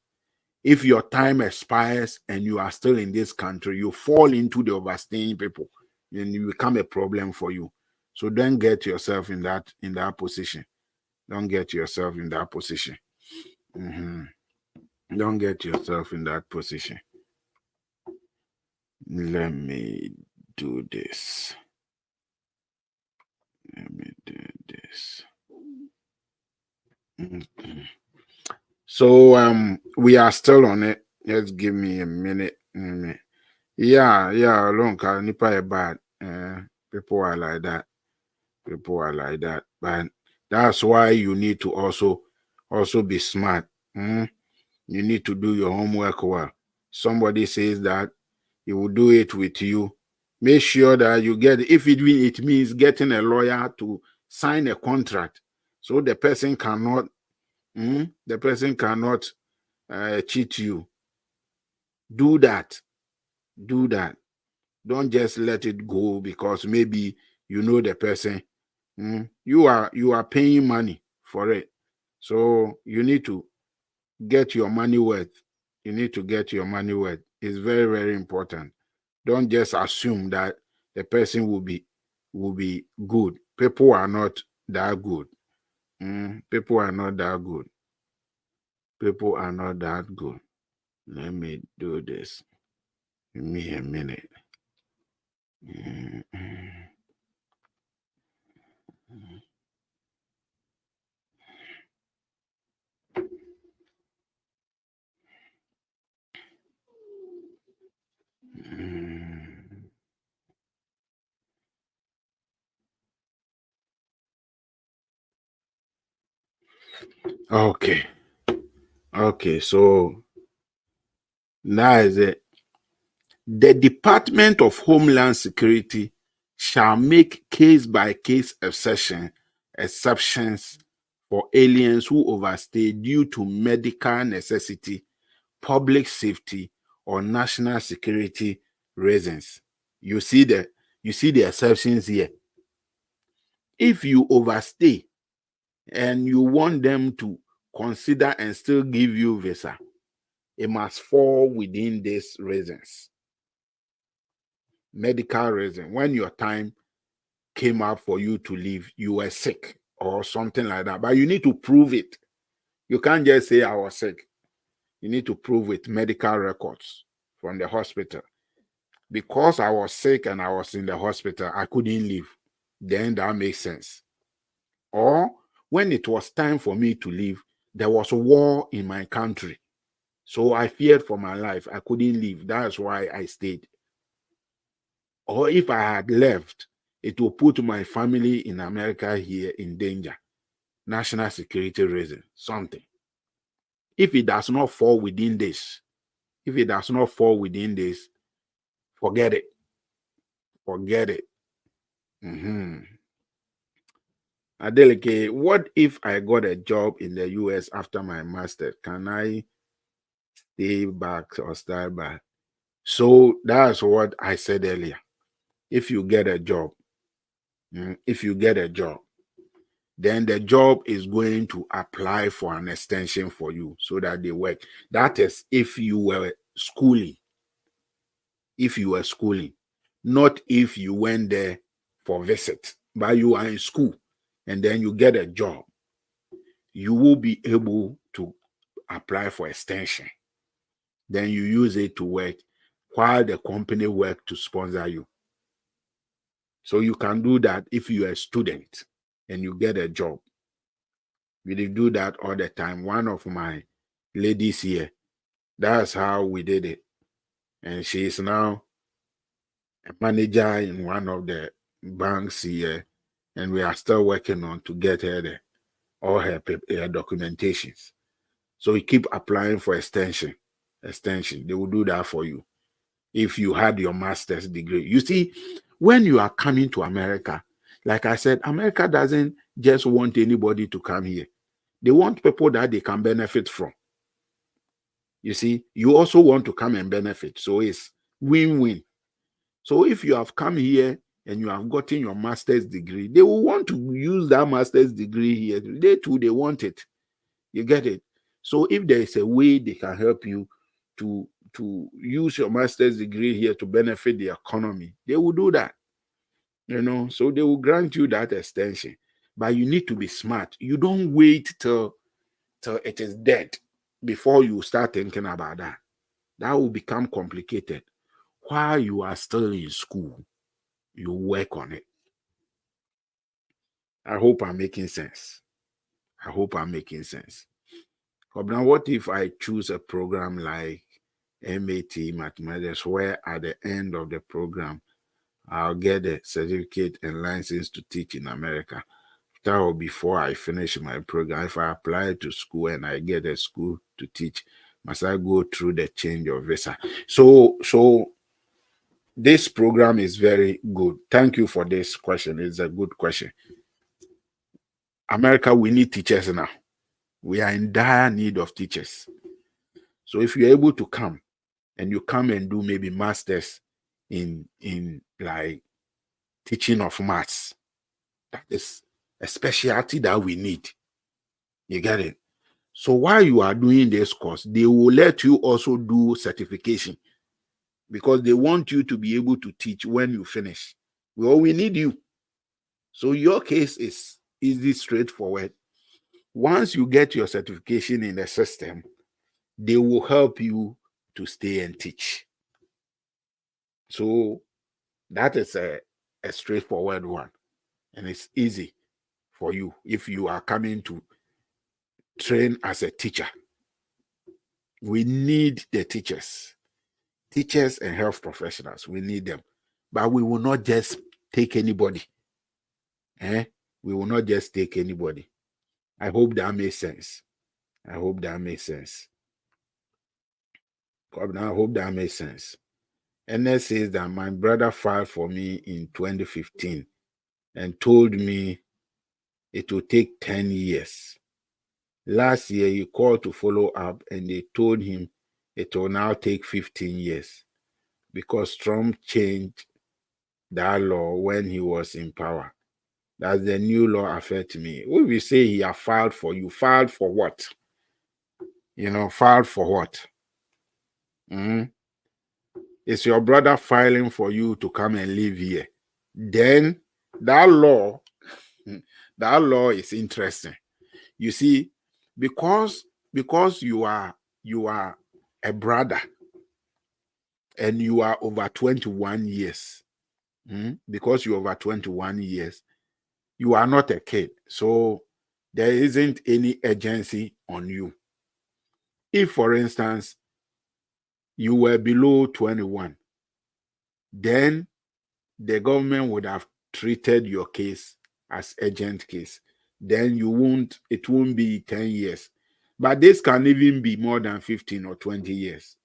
If your time expires and you are still in this country, you fall into the overstaying people, and you become a problem for you. So don't get yourself in that position. Don't get yourself in that position. Mhm. Don't get yourself in that position. Let me do this. Let me do this. Mhm. So we are still on it. Just give me a minute. Yeah, long nipa bad. People are like that. People are like that. But that's why you need to also be smart. You need to do your homework well. Somebody says that he will do it with you. Make sure that you get, if it means getting a lawyer to sign a contract, so the person cannot cheat you. Do that. Do that. Don't just let it go because maybe you know the person. You are paying money for it, so you need to get your money worth. You need to get your money worth. It's very, very important. Don't just assume that the person will be good. People are not that good. People are not that good. People are not that good. Let me do this. Give me a minute. Mm, mm. Okay. Okay. So now is it. The Department of Homeland Security shall make case by case exceptions for aliens who overstay due to medical necessity, public safety, or national security reasons. You see the exceptions here. If you overstay and you want them to consider and still give you visa, it must fall within these reasons. Medical reason. When your time came up for you to leave, you were sick or something like that. But you need to prove it. You can't just say I was sick. You need to prove with medical records from the hospital. Because I was sick and I was in the hospital, I couldn't leave. Then that makes sense. Or when it was time for me to leave, there was a war in my country. So I feared for my life. I couldn't leave. That's why I stayed. Or if I had left, it will put my family in America here in danger. National security reason, something. If it does not fall within this, if it does not fall within this, forget it. Forget it. Adeleke, what if I got a job in the US after my master? Can I stay back or start back? So that's what I said earlier. If you get a job, if you get a job, then the job is going to apply for an extension for you so that they work. That is if you were schooling. If you were schooling, not if you went there for visit, but you are in school and then you get a job, you will be able to apply for extension. Then you use it to work while the company work to sponsor you. So you can do that if you're a student and you get a job. We did do that all the time. One of my ladies here, that's how we did it. And she is now a manager in one of the banks here. And we are still working on to get her all her documentations. So we keep applying for extension. Extension. They will do that for you if you had your master's degree. You see, when you are coming to America, like I said, America doesn't just want anybody to come here. They want people that they can benefit from. You see, you also want to come and benefit. So it's win-win. So if you have come here and you have gotten your master's degree, they will want to use that master's degree here. They too, they want it. You get it? So if there is a way they can help you, to use your master's degree here to benefit the economy, they will do that. So they will grant you that extension. But you need to be smart. You don't wait till it is dead before you start thinking about that. That will become complicated. While you are still in school, you work on it. I hope I'm making sense. I hope I'm making sense. But now, what if I choose a program like MAT Mathematics, where at the end of the program, I'll get a certificate and license to teach in America? That will before I finish my program. If I apply to school and I get a school to teach, must I go through the change of visa? So this program is very good. Thank you for this question. It's a good question. America, we need teachers now. We are in dire need of teachers. So if you're able to come and you come and do maybe masters in like teaching of maths, that is a specialty that we need. You get it? So while you are doing this course, they will let you also do certification because they want you to be able to teach when you finish. Well, we need you. So your case is easy, straightforward. Once you get your certification in the system, they will help you to stay and teach. So that is a straightforward one. And it's easy for you if you are coming to train as a teacher. We need the teachers and health professionals. We need them. But we will not just take anybody. We will not just take anybody. I hope that makes sense. I hope that makes sense. And that says that my brother filed for me in 2015 and told me it will take 10 years. Last year, he called to follow up and they told him it will now take 15 years because Trump changed that law when he was in power. Does the new law affect me? When we say he have filed for you, filed for what? Filed for what? Is your brother filing for you to come and live here? Then that law is interesting. You see, because you are a brother and you are over 21 years. Because you're over 21 years, you are not a kid. So there isn't any urgency on you. If, for instance, you were below 21, then the government would have treated your case as urgent case. Then it won't be 10 years. But this can even be more than 15 or 20 years.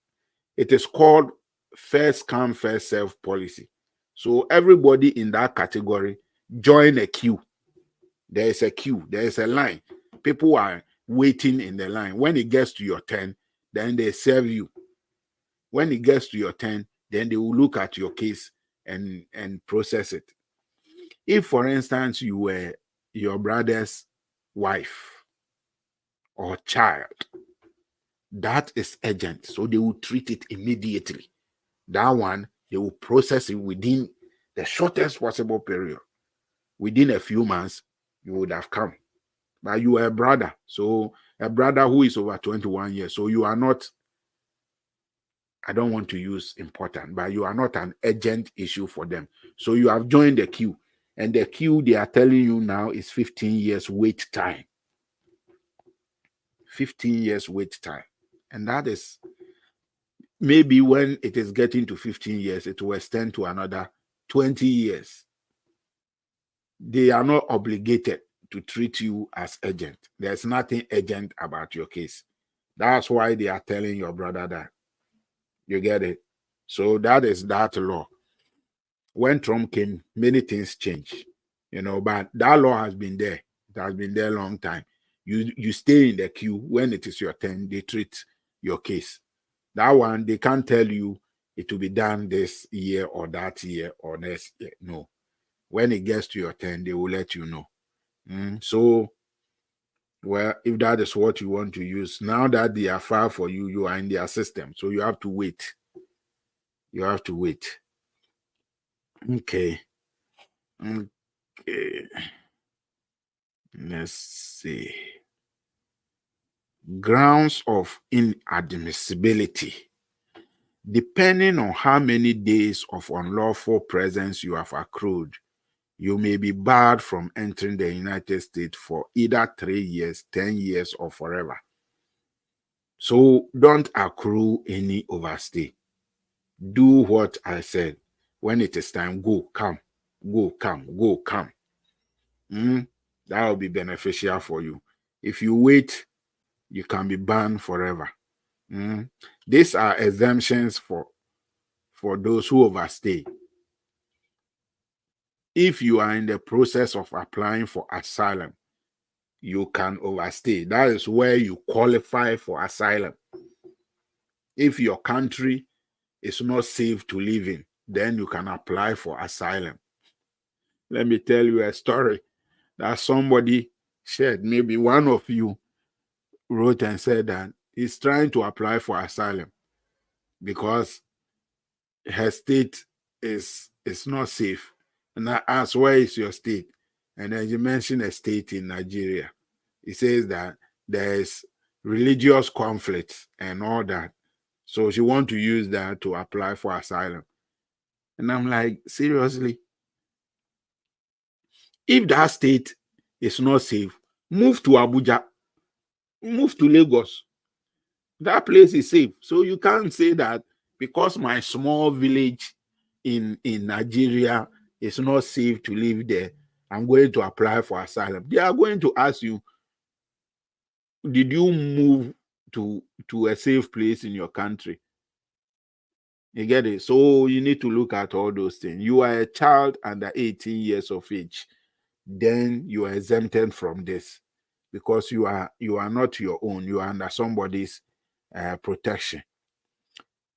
It is called first come, first serve policy. So everybody in that category join a queue. There is a queue, there is a line. People are waiting in the line. When it gets to your turn, then they serve you. When it gets to your turn, then they will look at your case and process it. If, for instance, you were your brother's wife or child, that is urgent. So they will treat it immediately. That one, they will process it within the shortest possible period. Within a few months, you would have come. But you are a brother. So a brother who is over 21 years. So you are not, I don't want to use important, but you are not an urgent issue for them. So you have joined the queue. And the queue they are telling you now is 15 years wait time. 15 years wait time. And that is maybe when it is getting to 15 years, it will extend to another 20 years. They are not obligated to treat you as urgent. There's nothing urgent about your case. That's why they are telling your brother that. You get it? So that is that law. When Trump came, many things changed, but that law has been there. It has been there a long time. You stay in the queue. When it is your turn, they treat your case. That one, they can't tell you it will be done this year or that year or next year. No. When it gets to your turn, they will let you know. So Well, if that is what you want to use, now that they are far for you, you are in their system. So you have to wait. You have to wait. Okay. Okay. Let's see. Grounds of inadmissibility. Depending on how many days of unlawful presence you have accrued, you may be barred from entering the United States for either 3 years, 10 years, or forever. So don't accrue any overstay. Do what I said. When it is time, go, come, go, come, go, come. That will be beneficial for you. If you wait, you can be banned forever. These are exemptions for those who overstay. If you are in the process of applying for asylum, you can overstay. That is where you qualify for asylum. If your country is not safe to live in, then you can apply for asylum. Let me tell you a story that somebody shared. Maybe one of you wrote and said that he's trying to apply for asylum because her state is not safe. And I asked, where is your state? And then you mentioned a state in Nigeria. He says that there is religious conflict and all that. So she want to use that to apply for asylum. And I'm like, seriously? If that state is not safe, move to Abuja, move to Lagos. That place is safe. So you can't say that because my small village in Nigeria is not safe to live there, I'm going to apply for asylum. They are going to ask you, did you move to a safe place in your country? You get it? So you need to look at all those things. You are a child under 18 years of age, then you are exempted from this because you are not your own. You are under somebody's protection.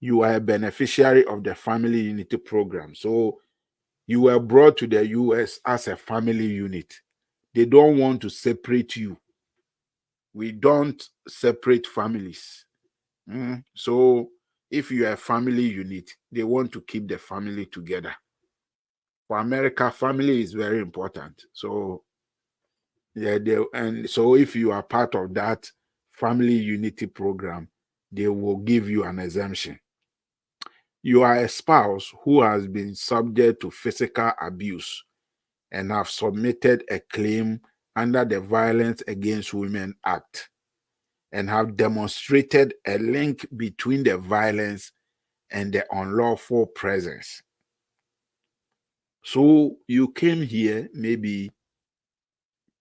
You are a beneficiary of the family unity program. So you were brought to the US as a family unit. They don't want to separate you. We don't separate families. So if you are a family unit, they want to keep the family together. For America, family is very important. So yeah, and so if you are part of that family unity program, they will give you an exemption. You are a spouse who has been subject to physical abuse and have submitted a claim under the Violence Against Women Act and have demonstrated a link between the violence and the unlawful presence. So you came here maybe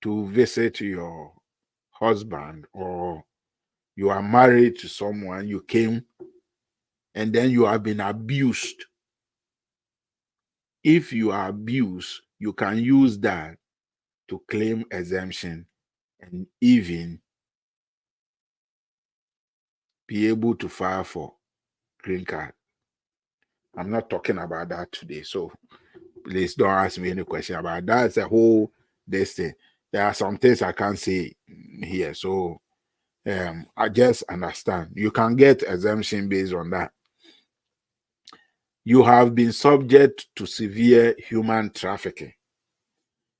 to visit your husband, or you are married to someone, you came and then you have been abused. If you are abused, you can use that to claim exemption and even be able to file for green card. I'm not talking about that today, so please don't ask me any question about that. It's a whole this thing. There are some things I can't say here, so I just understand. You can get exemption based on that. You have been subject to severe human trafficking,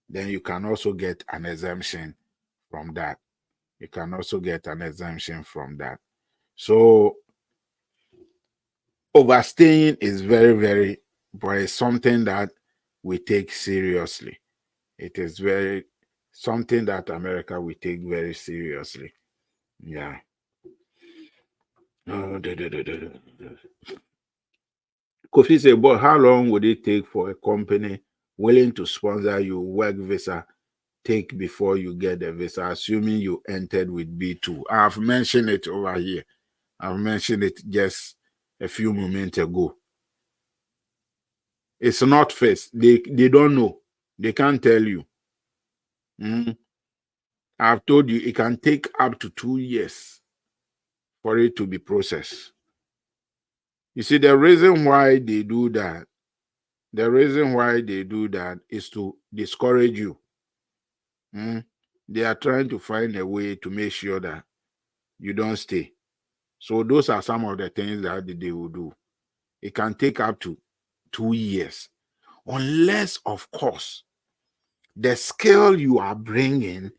then you can also get an exemption from that. You can also get an exemption from that. So overstaying is very, very, but it's something that we take seriously. It is very something that America we take very seriously. Yeah. Oh, Kofi said, but how long would it take for a company willing to sponsor you work visa take before you get the visa, assuming you entered with B2? I've mentioned it over here. I've mentioned it just a few moments ago. It's not first. They don't know. They can't tell you. I've told you it can take up to 2 years for it to be processed. You see, the reason why they do that, is to discourage you. They are trying to find a way to make sure that you don't stay. So those are some of the things that they will do. It can take up to 2 years, unless, of course, the skill you are bringing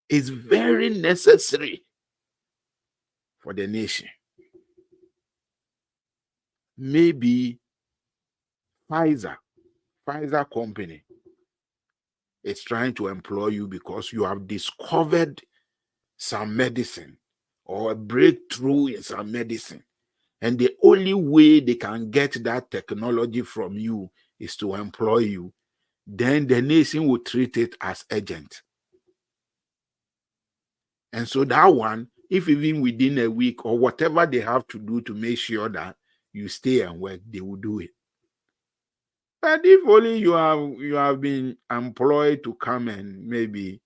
is very necessary for the nation. Maybe Pfizer, Pfizer company is trying to employ you because you have discovered some medicine or a breakthrough in some medicine. And the only way they can get that technology from you is to employ you. Then the nation will treat it as urgent. And so that one, if even within a week or whatever they have to do to make sure that you stay and work, they will do it. But if only you have been employed to come and maybe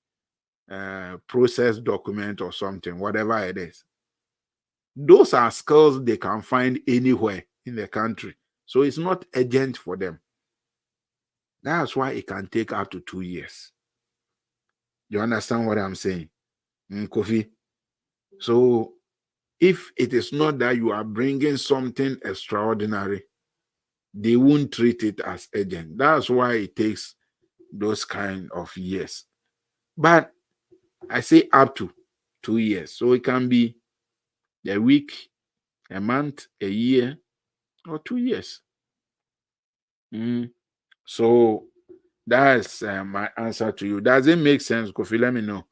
process document or something, whatever it is, those are skills they can find anywhere in the country. So it's not urgent for them. That's why it can take up to 2 years. You understand what I'm saying, Kofi? So if it is not that you are bringing something extraordinary, they won't treat it as urgent. That's why it takes those kind of years. But I say up to 2 years. So it can be a week, a month, a year, or 2 years. So that's my answer to you. Does it make sense, Kofi? Let me know.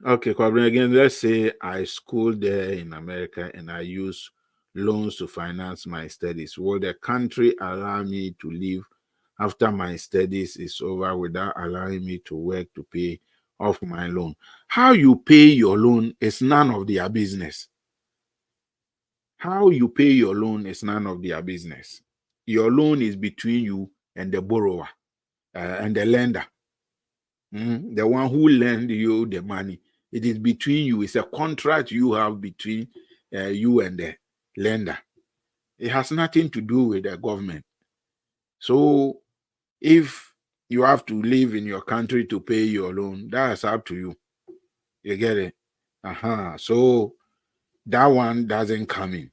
Okay, Kwabrin, again, let's say I schooled there in America and I use loans to finance my studies. Will the country allow me to leave after my studies is over without allowing me to work to pay off my loan? How you pay your loan is none of their business. How you pay your loan is none of their business. Your loan is between you and the borrower and the lender. The one who lend you the money. It is between you. It's a contract you have between you and the lender. It has nothing to do with the government. So if you have to live in your country to pay your loan, that's up to you. You get it? So that one doesn't come in.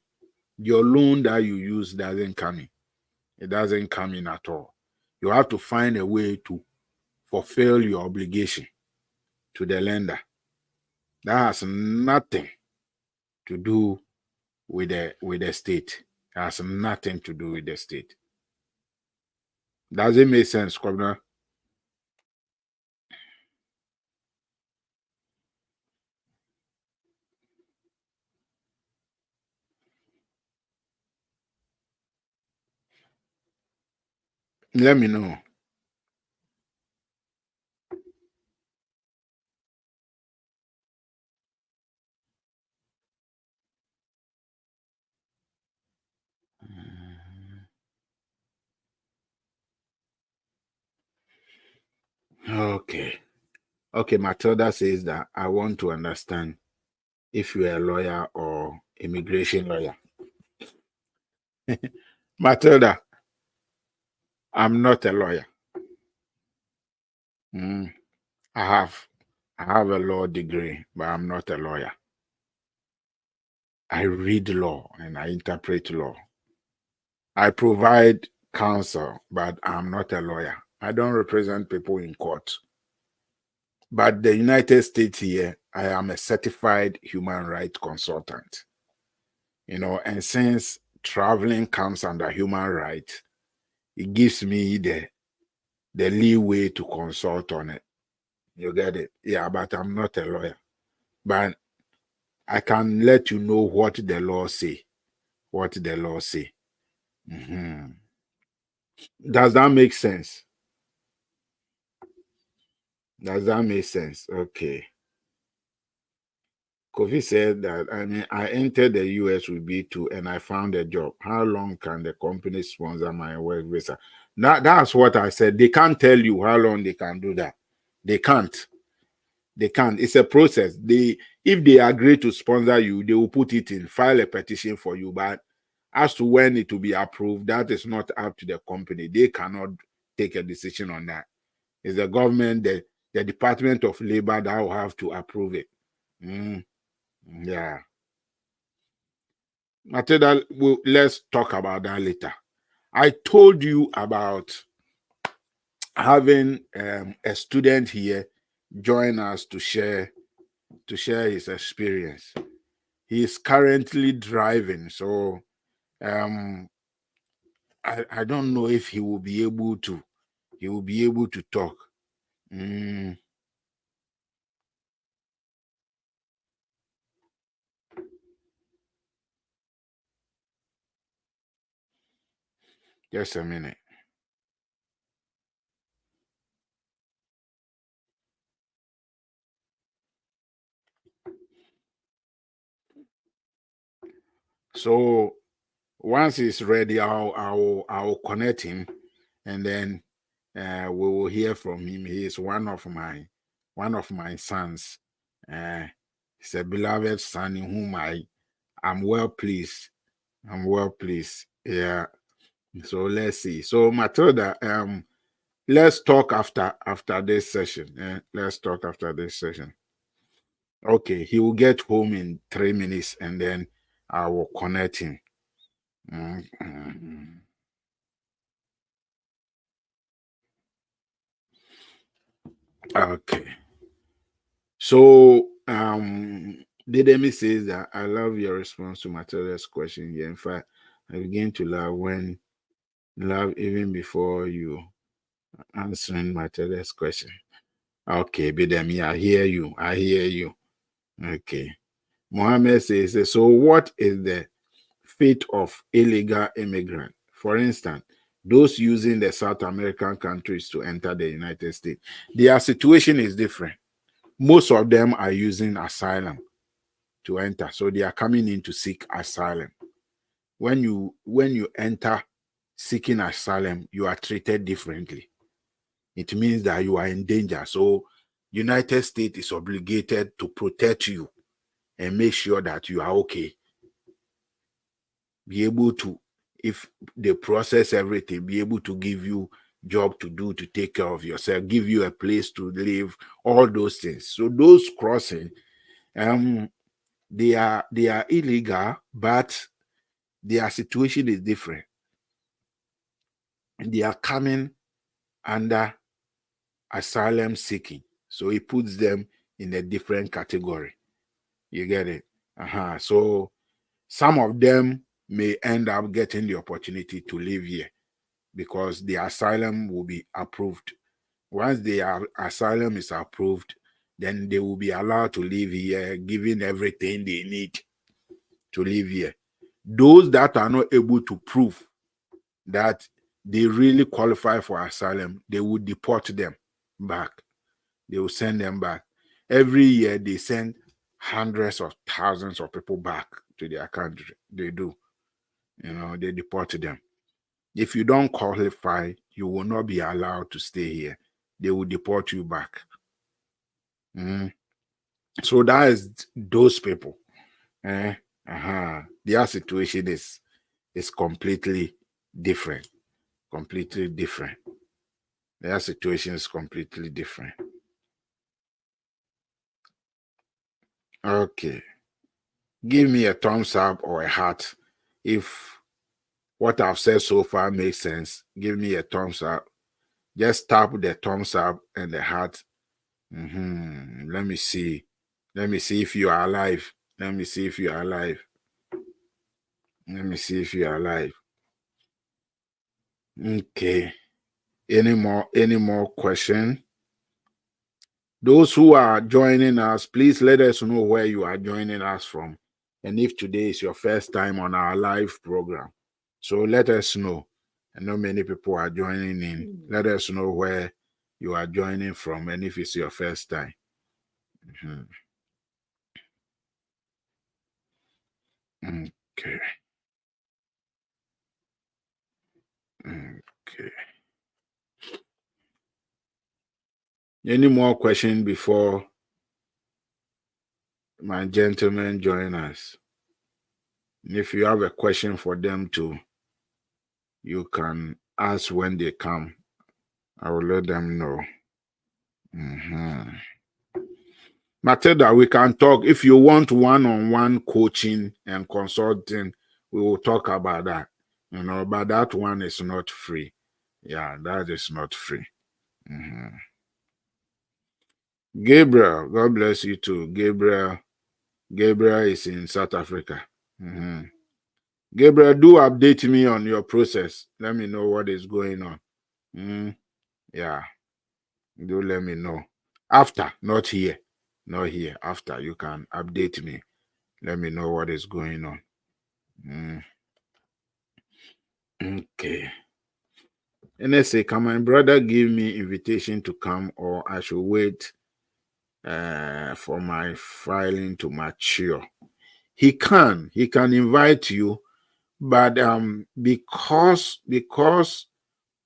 Your loan that you use doesn't come in. It doesn't come in at all. You have to find a way to fulfill your obligation to the lender. That has nothing to do with the state. It has nothing to do with the state. Does it make sense, Kwabna? Let me know. Okay. Okay, Matilda says that I want to understand if you're a lawyer or immigration lawyer. Matilda, I'm not a lawyer. Mm, I have a law degree, but I'm not a lawyer. I read law and I interpret law. I provide counsel, but I'm not a lawyer. I don't represent people in court. But the United States here, I am a certified human rights consultant. And since traveling comes under human rights, it gives me the leeway to consult on it. You get it? Yeah, but I'm not a lawyer. But I can let you know what the law say. What the law say. Does that make sense? Does that make sense? Okay. Kofi said that, I entered the US with B2 and I found a job. How long can the company sponsor my work visa? That's what I said. They can't tell you how long they can do that. They can't. They can't. It's a process. If they agree to sponsor you, they will put it in, file a petition for you. But as to when it will be approved, that is not up to the company. They cannot take a decision on that. It's the government, the Department of Labor that will have to approve it. Mm, yeah. Matilda, let's talk about that later. I told you about having a student here join us to share his experience. He is currently driving, so um, I don't know if he will be able to. He will be able to talk. Mm, just a minute. So once he's ready, I'll connect him, and then we will hear from him. He is one of my sons. Uh, he's a beloved son in whom I'm well pleased. I'm well pleased. Yeah. So let's see. So Matilda, let's talk after this session. Let's talk after this session. Okay, he will get home in 3 minutes, and then I will connect him. Mhm. Okay. So Didemi says that I love your response to Matilda's question. Yeah, in fact, I begin to love even before you answering Matilda's question. Okay, Bidemi, I hear you. I hear you. Okay. Mohammed says, so what is the fate of illegal immigrant? For instance, those using the South American countries to enter the United States. Their situation is different. Most of them are using asylum to enter. So they are coming in to seek asylum. When you enter seeking asylum, you are treated differently. It means that you are in danger. So United States is obligated to protect you and make sure that you are okay. Be able to, if they process everything, be able to give you job to do to take care of yourself, give you a place to live, all those things. So those crossing, um, they are illegal, but their situation is different. They are coming under asylum seeking, so it puts them in a different category. You get it? So some of them may end up getting the opportunity to live here because the asylum will be approved. Once the asylum is approved, then they will be allowed to live here, given everything they need to live here. Those that are not able to prove that they really qualify for asylum, they will deport them back. They will send them back. Every year, they send hundreds of thousands of people back to their country. They do. They deport them. If you don't qualify, you will not be allowed to stay here. They will deport you back. Mhm. So that is those people. Eh? Their situation is completely different. Completely different. Their situation is completely different. Okay. Give me a thumbs up or a heart if what I've said so far makes sense. Give me a thumbs up. Just tap the thumbs up and the heart. Let me see. Let me see if you are alive. Let me see if you are alive. Let me see if you are alive. Okay. Any more question? Those who are joining us, please let us know where you are joining us from. And if today is your first time on our live program, so let us know. I know many people are joining in. Let us know where you are joining from and if it's your first time. Mhm. Okay. Okay. Any more question before my gentlemen join us? And if you have a question for them too, you can ask when they come. I will let them know. Mhm. Matilda, we can talk. If you want one-on-one coaching and consulting, we will talk about that. But that one is not free. Yeah, that is not free. Mhm. Gabriel, God bless you too. Gabriel is in South Africa. Mhm. Gabriel, do update me on your process. Let me know what is going on. Yeah, do let me know. After, not here. Not here. After, you can update me. Let me know what is going on. Mm, okay. And I say, can my brother give me invitation to come, or I should wait for my filing to mature? He can invite you, but because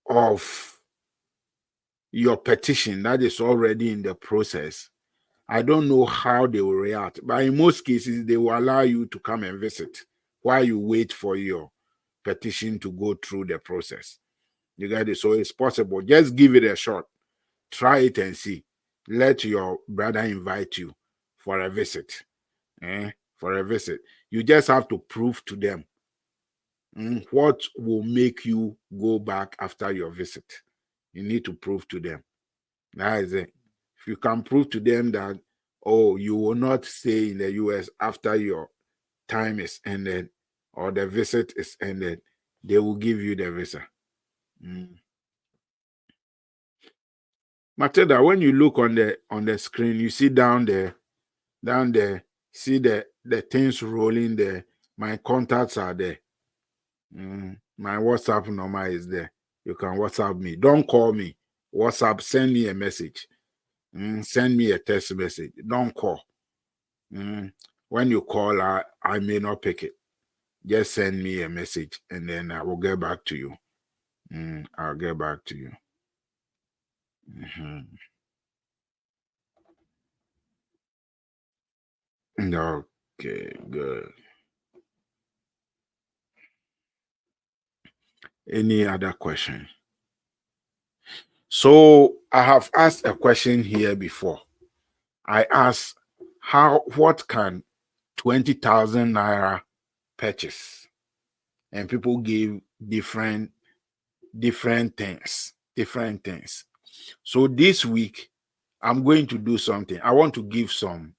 of your petition that is already in the process, I don't know how they will react. But in most cases, they will allow you to come and visit while you wait for your petition to go through the process. You get it? So it's possible. Just give it a shot. Try it and see. Let your brother invite you for a visit. For a visit. You just have to prove to them what will make you go back after your visit. You need to prove to them. That is it. If you can prove to them that, oh, you will not stay in the US after your time is ended or the visit is ended, they will give you the visa. Matilda, when you look on the screen, you see down there, see the things rolling there. My contacts are there. My WhatsApp number is there. You can WhatsApp me. Don't call me. WhatsApp, send me a message. Send me a text message. Don't call. When you call, I may not pick it. Just send me a message and then I will get back to you. I'll get back to you. Mhm. Okay, good. Any other question? So I have asked a question here before. I asked what can 20,000 naira purchase? And people gave different things. Different things. So this week I'm going to do something. I want to give some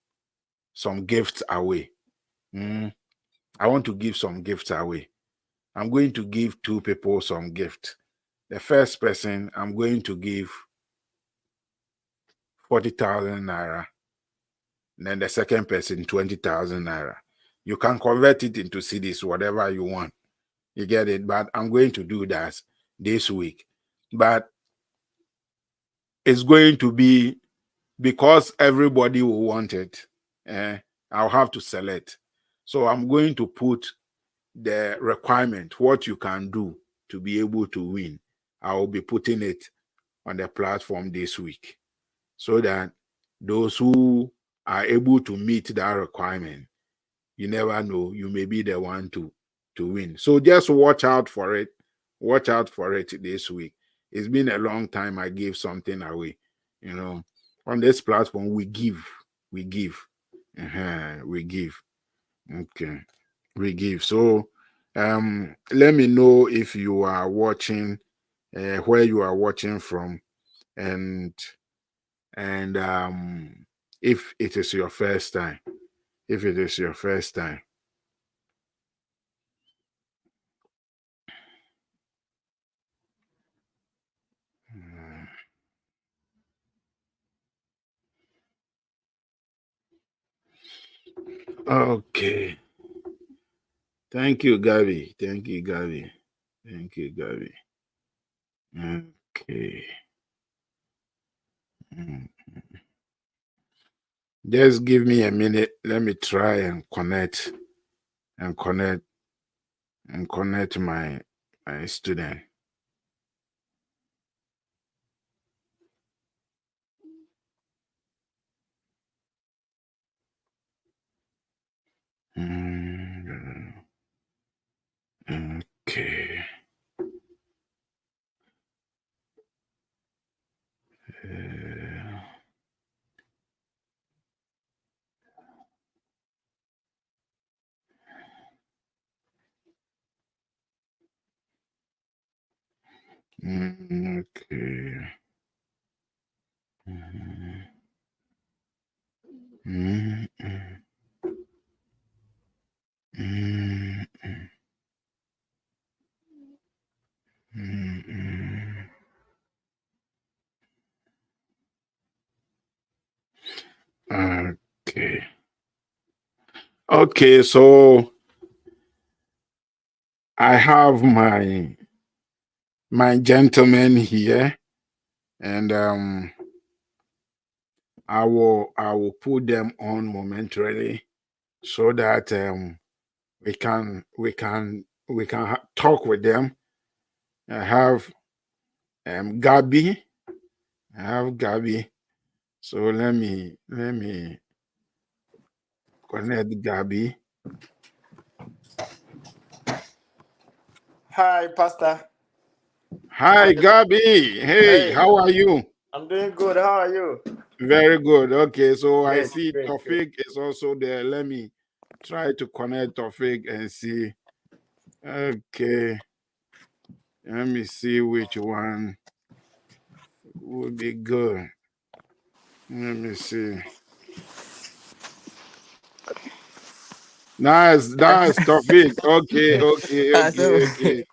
gifts away. I want to give some gifts away. I'm going to give two people some gift. The first person, I'm going to give 40,000 naira. And then the second person, 20,000 naira. You can convert it into CDs, whatever you want. You get it? But I'm going to do that this week. But it's going to be because everybody will want it. I'll have to select. So I'm going to put the requirement, what you can do to be able to win. I will be putting it on the platform this week so that those who are able to meet that requirement, you never know, you may be the one to win. So just watch out for it. Watch out for it this week. It's been a long time I gave something away. On this platform, we give. We give. We give. Okay. We give. So let me know if you are watching, where you are watching from, and if it is your first time. If it is your first time. Okay. Thank you, Gabby. Thank you, Gabby. Thank you, Gabby. Okay. Mm. Just give me a minute. Let me try and and connect connect my student. Okay. Okay. Mm, mm, mm. Okay. Okay, so I have my gentleman here, and I will put them on momentarily so that we can talk with them. I have Gabi. I have Gabi. So let me connect Gabi. Hi, Pastor. How Hi, you? Gabi. Hey, Hey, how are you? I'm doing good. How are you? Very good. Okay, so I Great, see great, great. Tofik is also there. Let me try to connect Tofik and see. Okay, let me see which one would be good. Let me see. Nice, Tofik. Okay, okay, So, okay,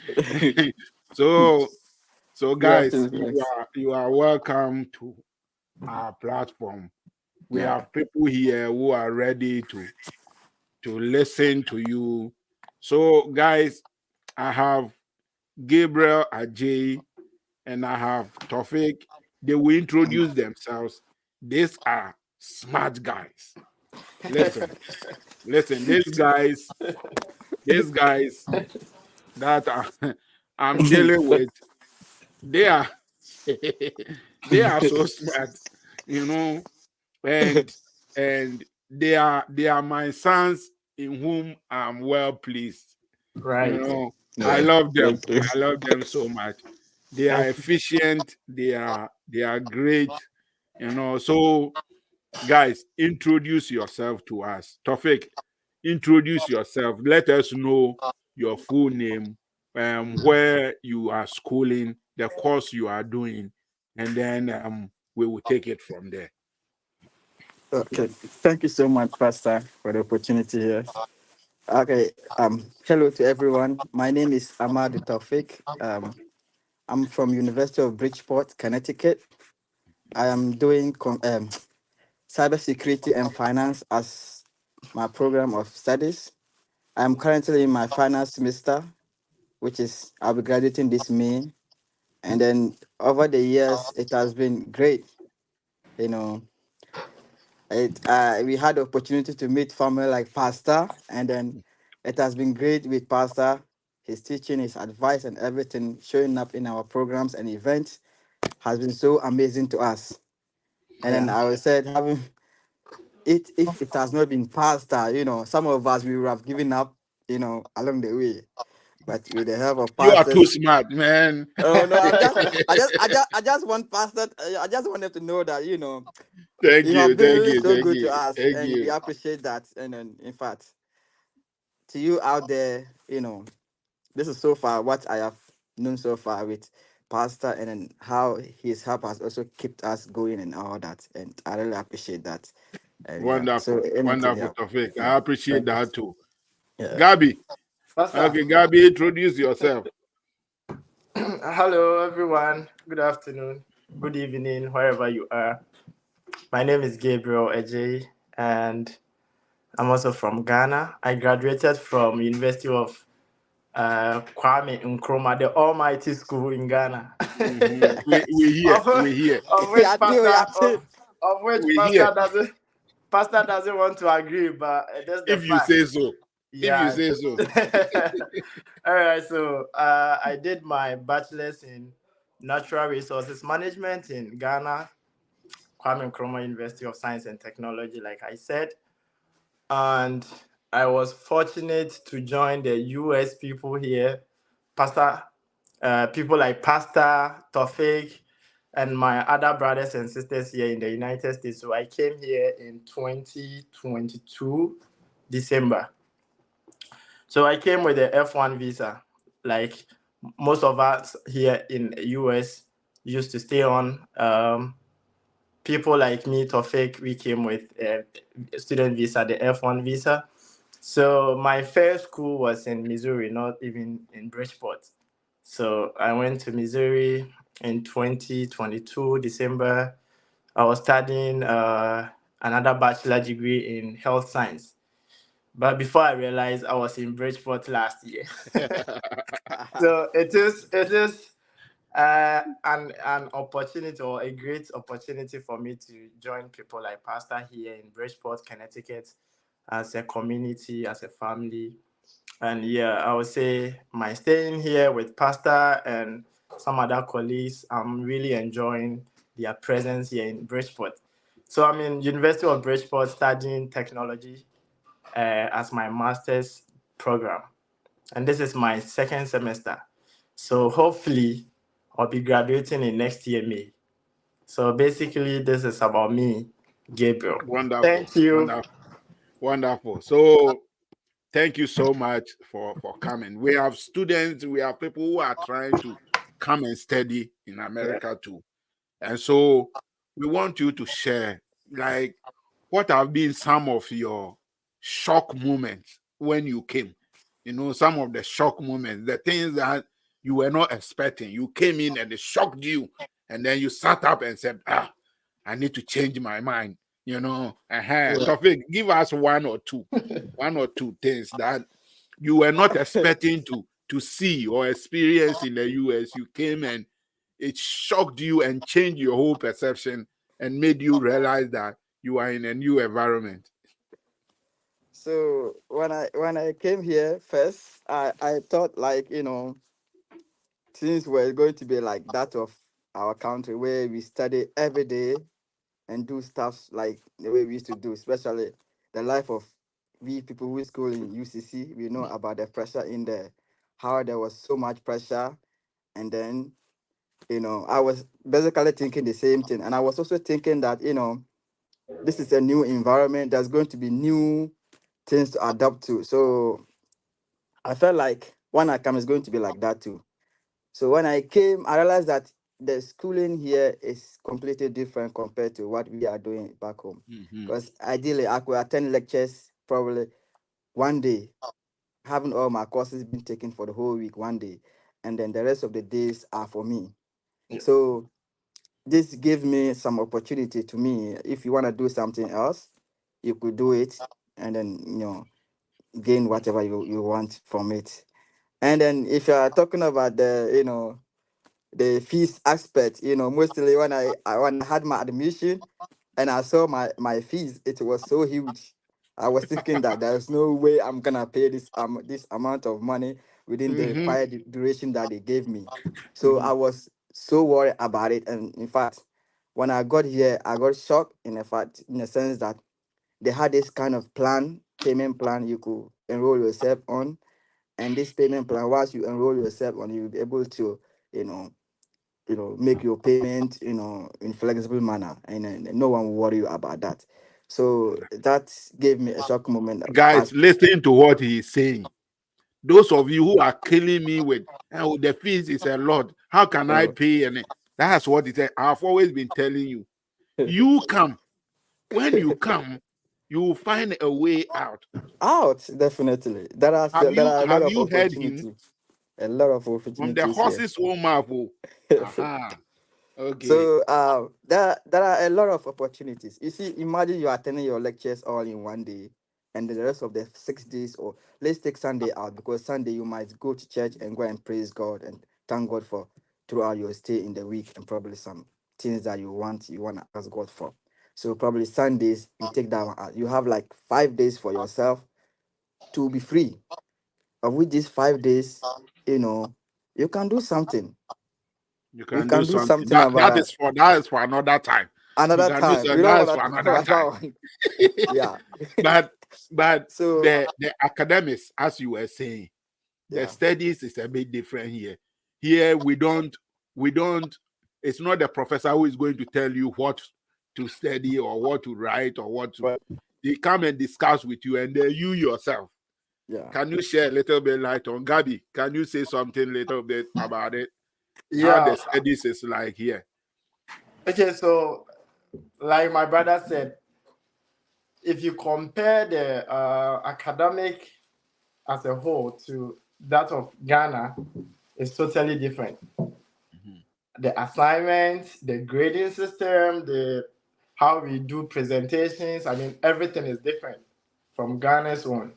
okay. so, so good guys, afternoon, you guys. are welcome to our platform. We Yeah. have people here who are ready to listen to you. So, guys, I have Gabriel Ajay and I have Tofik. They will introduce themselves. These are smart guys. Listen, listen, these guys that I'm dealing with, they are they are so smart, you know, and they are my sons in whom I'm well pleased. You Right. know, I Yeah. love them. Thank you. I love them so much. They are efficient. They are great. You know, so guys, introduce yourself to us. Tofik, introduce yourself. Let us know your full name, where you are schooling, the course you are doing, and then we will take it from there. Okay. Thank you so much, Pastor, for the opportunity here. Okay. Hello to everyone. My name is Ahmad Taufik. I'm from University of Bridgeport, Connecticut. I am doing cybersecurity and finance as my program of studies. I am currently in my final semester, which is I'll be graduating this May. And then over the years, it has been great. You know, we had the opportunity to meet family like Pastor, and then it has been great with Pastor. His teaching, his advice, and everything showing up in our programs and events has been so amazing to us. And then Yeah. I said, having it, if it has not been Pastor, some of us we would have given up, along the way. But with the help of You are too pastors, smart, man. oh no, I just want Pastor. I just want them to know that Thank you have you, been thank really you, so thank good to you, us, thank and we you. appreciate that. And then, in fact, to you out there, this is so far what I have known so far with Pastor, and then how his help has also kept us going and all that. And I really appreciate that. And yeah, so Wonderful, anything, wonderful yeah, topic. yeah. I appreciate Thank you. that too. Yeah. Gabi, Pastor. okay, Gabi, introduce yourself. Hello, everyone. Good afternoon. Good evening, wherever you are. My name is Gabriel Ajay, and I'm also from Ghana. I graduated from University of Kwame Nkrumah, the Almighty School in Ghana. We here, of, we here, of which Yeah, pastor yeah. of which we here. pastor doesn't want to agree, but that's the If you fact. say so, if you Yeah. say so. All right. So I did my bachelor's in natural resources management in Ghana, Kwame Nkrumah University of Science and Technology, like I said, and I was fortunate to join the US people here, Pastor, people like Pastor Tofik, and my other brothers and sisters here in the United States. So I came here in 2022 December. So I came with the F1 visa. Like most of us here in US used to stay on. People like me, Tofik, we came with a student visa, the F1 visa. So my first school was in Missouri, not even in Bridgeport. So I went to Missouri in 2022 December. I was studying another bachelor degree in health science. But before I realized, I was in Bridgeport last year. So it is an opportunity or a great opportunity for me to join people like Pastor here in Bridgeport, Connecticut, as a community, as a family. And yeah, I would say my staying here with Pastor and some other colleagues, I'm really enjoying their presence here in Bridgeport. So I'm in University of Bridgeport studying technology as my master's program, and this is my second semester. So hopefully, I'll be graduating in next year May. So basically, this is about me, Gabriel. Wonderful, Thank you. wonderful, wonderful. So thank you so much for coming. We have students, we have people who are trying to come and study in Yeah. America too. And so we want you to share, like, what have been some of your shock moments when you came? Some of the shock moments, the things that you were not expecting. You came in and it shocked you, and then you sat up and said, I need to change my mind. Yeah. Tofik, give us one or two things that you were not expecting to see or experience in the US. You came and it shocked you and changed your whole perception and made you realize that you are in a new environment. So when I came here first, I thought, like, things were going to be like that of our country, where we study every day and do stuff like the way we used to do, especially the life of we people who school in UCC. We know about the pressure in there, how there was so much pressure. And then, I was basically thinking the same thing. And I was also thinking that, this is a new environment. There's going to be new things to adapt to. So I felt like when I come, it's going to be like that too. So when I came, I realized that the schooling here is completely different compared to what we are doing back home. Mhm. Because ideally, I could attend lectures probably one day, having all my courses been taken for the whole week one day, and then the rest of the days are for me. So this gave me some opportunity to me. If you want to do something else, you could do it, and then gain whatever you want from it. And then if you are talking about the fees aspect, mostly when I had my admission and I saw my fees, it was so huge. I was thinking that there's no way I'm gonna pay this amount of money within the Mhm. required duration that they gave me. So Mhm. I was so worried about it. And in fact, when I got here, I got shocked in the sense that they had this kind of payment plan you could enroll yourself on. And this payment plan, once you enroll yourself on, you'll be able to, you know, make your payment, in flexible manner, and no one will worry you about that. So that gave me a shock moment. Guys, As listen to what he's saying. Those of you who are killing me with, oh, the fees is a lot. How can I oh, pay? And that's what he said. I've always been telling you. You come. When you come, you will find a way out. out, definitely. There are a lot Have of you heard him? opportunity, a lot of From the opportunities here. horse's own mouth. Oh. Aha. Okay. So there are a lot of opportunities. You see, imagine you are attending your lectures all in one day, and the rest of the 6 days, or let's take Sunday out, because Sunday you might go to church and go and praise God and thank God for throughout your stay in the week, and probably some things that you want to ask God for. So probably Sundays you take that one out. You have like 5 days for yourself to be free. Of which these 5 days, you know, you can do something. You You can do can do something. something That about is for another time. You another can do time. We something. don't That is want for to talk another about that time. one. Yeah. but but So the academics, as you were saying, the yeah. studies is a bit different here. Here we don't It's not the professor who is going to tell you what to study or what to write or what to. But They come and discuss with you, and then you yourself. yeah. Can you share a little bit light on Gabby? Can you say something little bit about it? How Yeah. the studies is like here? Okay, so like my brother said, if you compare the academic as a whole to that of Ghana, it's totally different. Mhm. The assignments, the grading system, the how we do presentations, I mean everything is different from Ghana's one.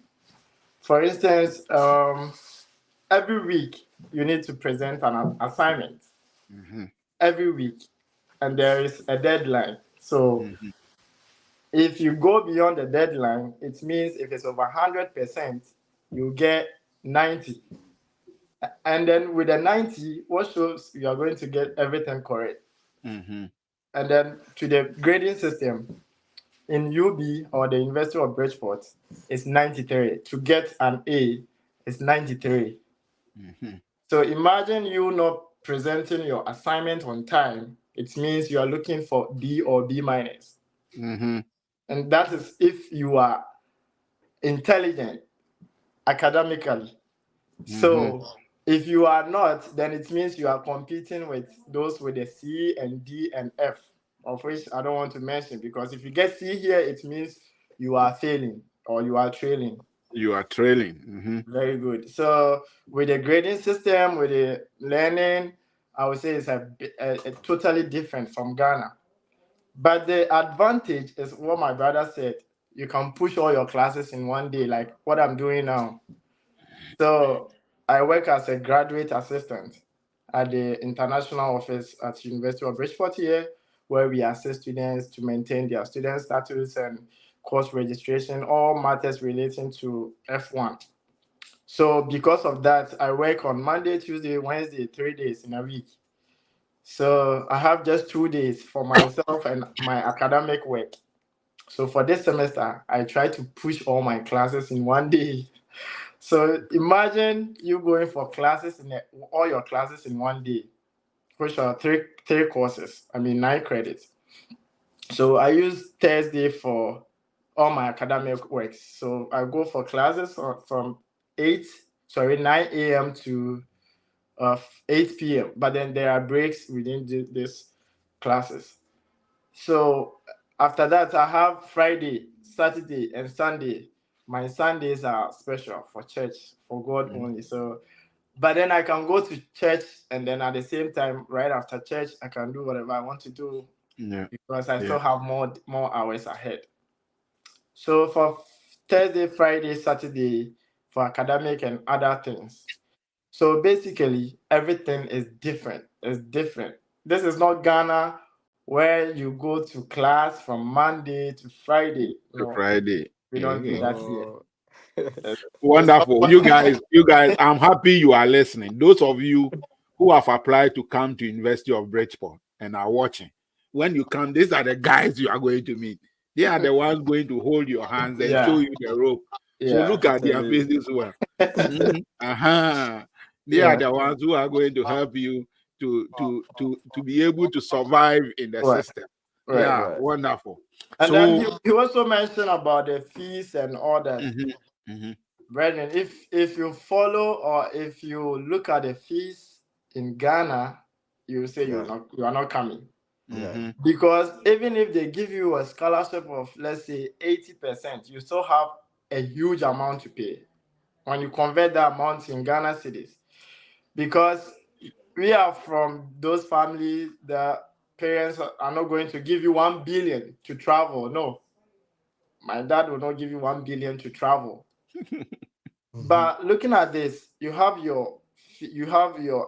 For instance, every week you need to present an assignment Mhm. every week, and there is a deadline. So Mhm. if you go beyond the deadline, it means if it's over 100%, you get 90. And then with the 90, what shows you are going to get everything correct. Mhm. And then to the grading system in UB or the University of Bridgeport, it's 93. To get an A, it's 93. Mhm. So imagine you not presenting your assignment on time. It means you are looking for B or B minus. Mhm. And that is if you are intelligent academically. Mhm. So if you are not, then it means you are competing with those with a C and D and F, of which I don't want to mention, because if you get C here, it means you are failing or you are trailing. You are trailing. Mhm. Very good. So with the grading system, with the learning, I would say it's a totally different from Ghana. But the advantage is what my brother said. You can push all your classes in one day, like what I'm doing now. So I work as a graduate assistant at the international office at University of Bridgeport here, where we assist students to maintain their student status and course registration, all matters relating to F1. So because of that, I work on Monday, Tuesday, Wednesday, 3 days in a week. So I have just 2 days for myself and my academic work. So for this semester, I try to push all my classes in one day. So imagine you going for classes all your classes in one day, which are three courses. I mean 9 credits. So I use Thursday for all my academic works. So I go for classes from 9 a.m. to 8 p.m. But then there are breaks within these classes. So after that, I have Friday, Saturday, and Sunday. My Sundays are special for church, for God Mhm. only. So, but then I can go to church, and then at the same time, right after church, I can do whatever I want to do Yeah. because I Yeah. still have more hours ahead. So for Thursday, Friday, Saturday, for academic and other things. So basically, everything is different. It's different. This is not Ghana where you go to class from Monday to Friday. To No, Friday. we don't do Okay. that here. Oh. It's not Wonderful. You guys, I'm happy you are listening. Those of you who have applied to come to University of Bridgeport and are watching, when you come, these are the guys you are going to meet. They are the ones going to hold your hands and show yeah, you the rope. So yeah, look at their Totally. faces well. Mhm. Uh-huh. They are yeah. the ones who are going to help you to be able to survive in the Right, system. right. Yeah, Right. wonderful. And then So he also mentioned about the fees and all that. mhm, mhm, Brethren, if you follow or if you look at the fees in Ghana, you say Yeah. you are not coming. Yeah. mhm. Because even if they give you a scholarship of, let's say, 80%, you still have a huge amount to pay when you convert that amount in Ghana cities. Because we are from those families that parents are not going to give you 1 billion to travel. No, my dad will not give you 1 billion to travel. Mhm. But looking at this, you have your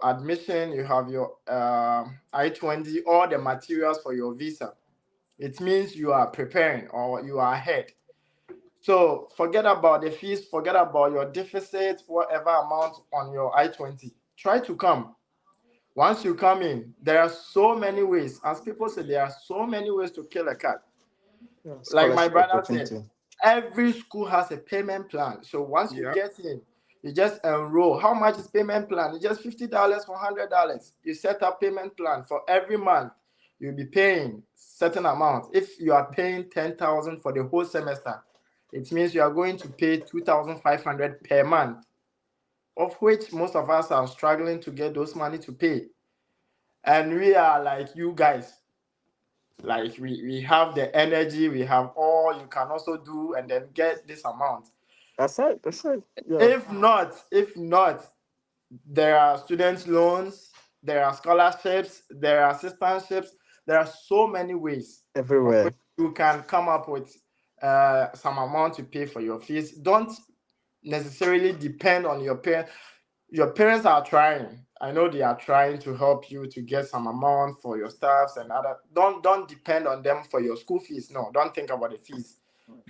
admission, you have your I-20, all the materials for your visa. It means you are preparing or you are ahead. So forget about the fees, forget about your deficit, whatever amount on your I-20. Try to come. Once you come in, there are so many ways. As people say, there are so many ways to kill a cat. Yeah. Like my Scholarship brother said, opportunity. every school has a payment plan. So once you Yeah. get in, You just enroll. How much is payment plan? It's just $50 for $100. You set up payment plan for every month. You'll be paying certain amount. If you are paying 10,000 for the whole semester, it means you are going to pay 2,500 per month, of which most of us are struggling to get those money to pay. And we are like you guys, like we have the energy, we have all you can also do and then get this amount. That's it. That's it. Yeah. If not, there are student loans, there are scholarships, there are assistantships, there are so many ways of which Everywhere. you can come up with some amount to pay for your fees. Don't necessarily depend on your parents. Your parents are trying. I know they are trying to help you to get some amount for your staffs and other. Don't depend on them for your school fees. No, don't think about the fees.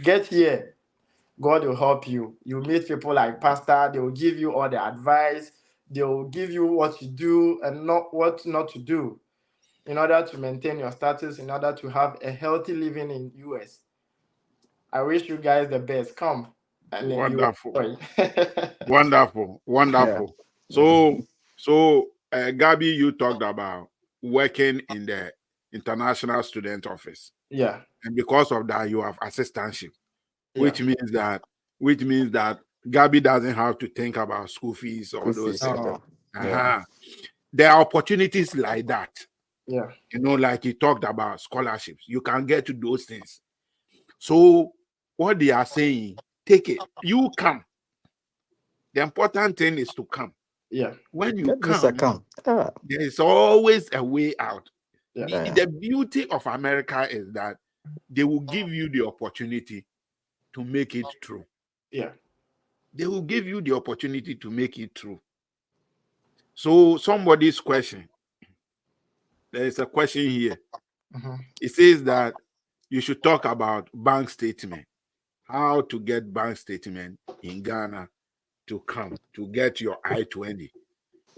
Get here. God will help you. You meet people like Pastor. They will give you all the advice. They will give you what to do and not what not to do in order to maintain your status, in order to have a healthy living in US. I wish you guys the best. Come and then you Wonderful. enjoy. Wonderful. Yeah. Wonderful. So, Gabby, you talked about working in the international student office, Yeah, and because of that, you have assistantship, yeah. which means that Gabby doesn't have to think about school fees or School those fees. things. No, Yeah. Uh-huh. There are opportunities like that. yeah, Like he talked about scholarships. You can get to those things. So what they are saying, take it. You come. The important thing is to come. yeah, When you Get this come, account. Ah. there is always a way out. yeah, Yeah. The beauty of America is that they will give you the opportunity to make it true. yeah. They will give you the opportunity to make it true. So somebody's question, there is a question here. Mhm. It says that you should talk about bank statement, how to get bank statement in Ghana to come to get your I-20.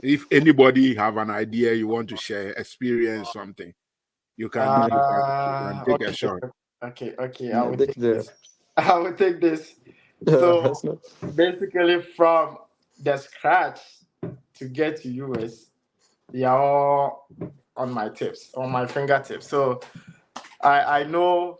If anybody have an idea you want to share, experience something, you can take a Okay, shot. okay. I Yeah, will take take the. this. I will take this. Yeah, So that's not. basically, from the scratch to get to US, they are all on my tips, on my fingertips. So I know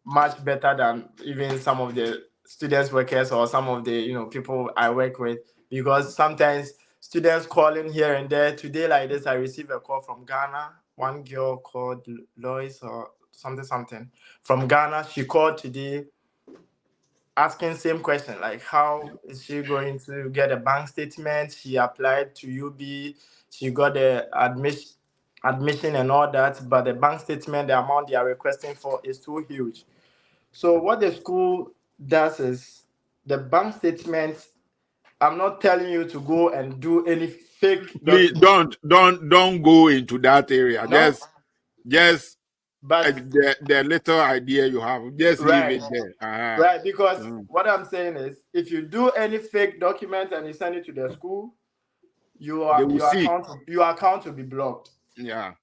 much better than even some of the students workers or some of the people I work with, because sometimes students calling here and there. Today like this, I received a call from Ghana. One girl called Lois or something from Ghana. She called today asking same question, like how is she going to get a bank statement. She applied to UB, she got the admission and all that, but the bank statement, the amount they are requesting for is too huge. So what the school does is the bank statement. I'm not telling you to go and do any fake Please document. don't go into that area. No, Just but the little idea you have, just leave right, it there. Uh-huh. right. Because Mm. what I'm saying is, if you do any fake document and you send it to the school, They will see. your account will be blocked. Yeah.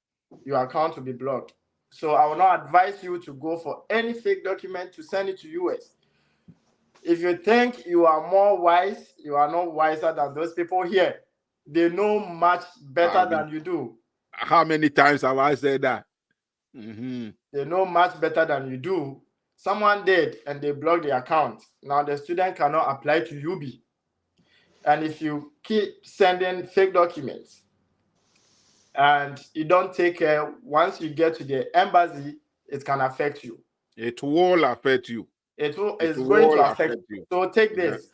Your account will be blocked. So I will not advise you to go for any fake document to send it to US. If you think you are more wise, you are not wiser than those people here. They know much I better mean, than you do. how many times have I said that? Mm-hmm. They know much better than you do. Someone did and they blocked the account. Now the student cannot apply to UB. And if you keep sending fake documents and you don't take care, once you get to the embassy, it can affect you. It will affect you. It It's going to will affect affect you. you. So take Yeah. this.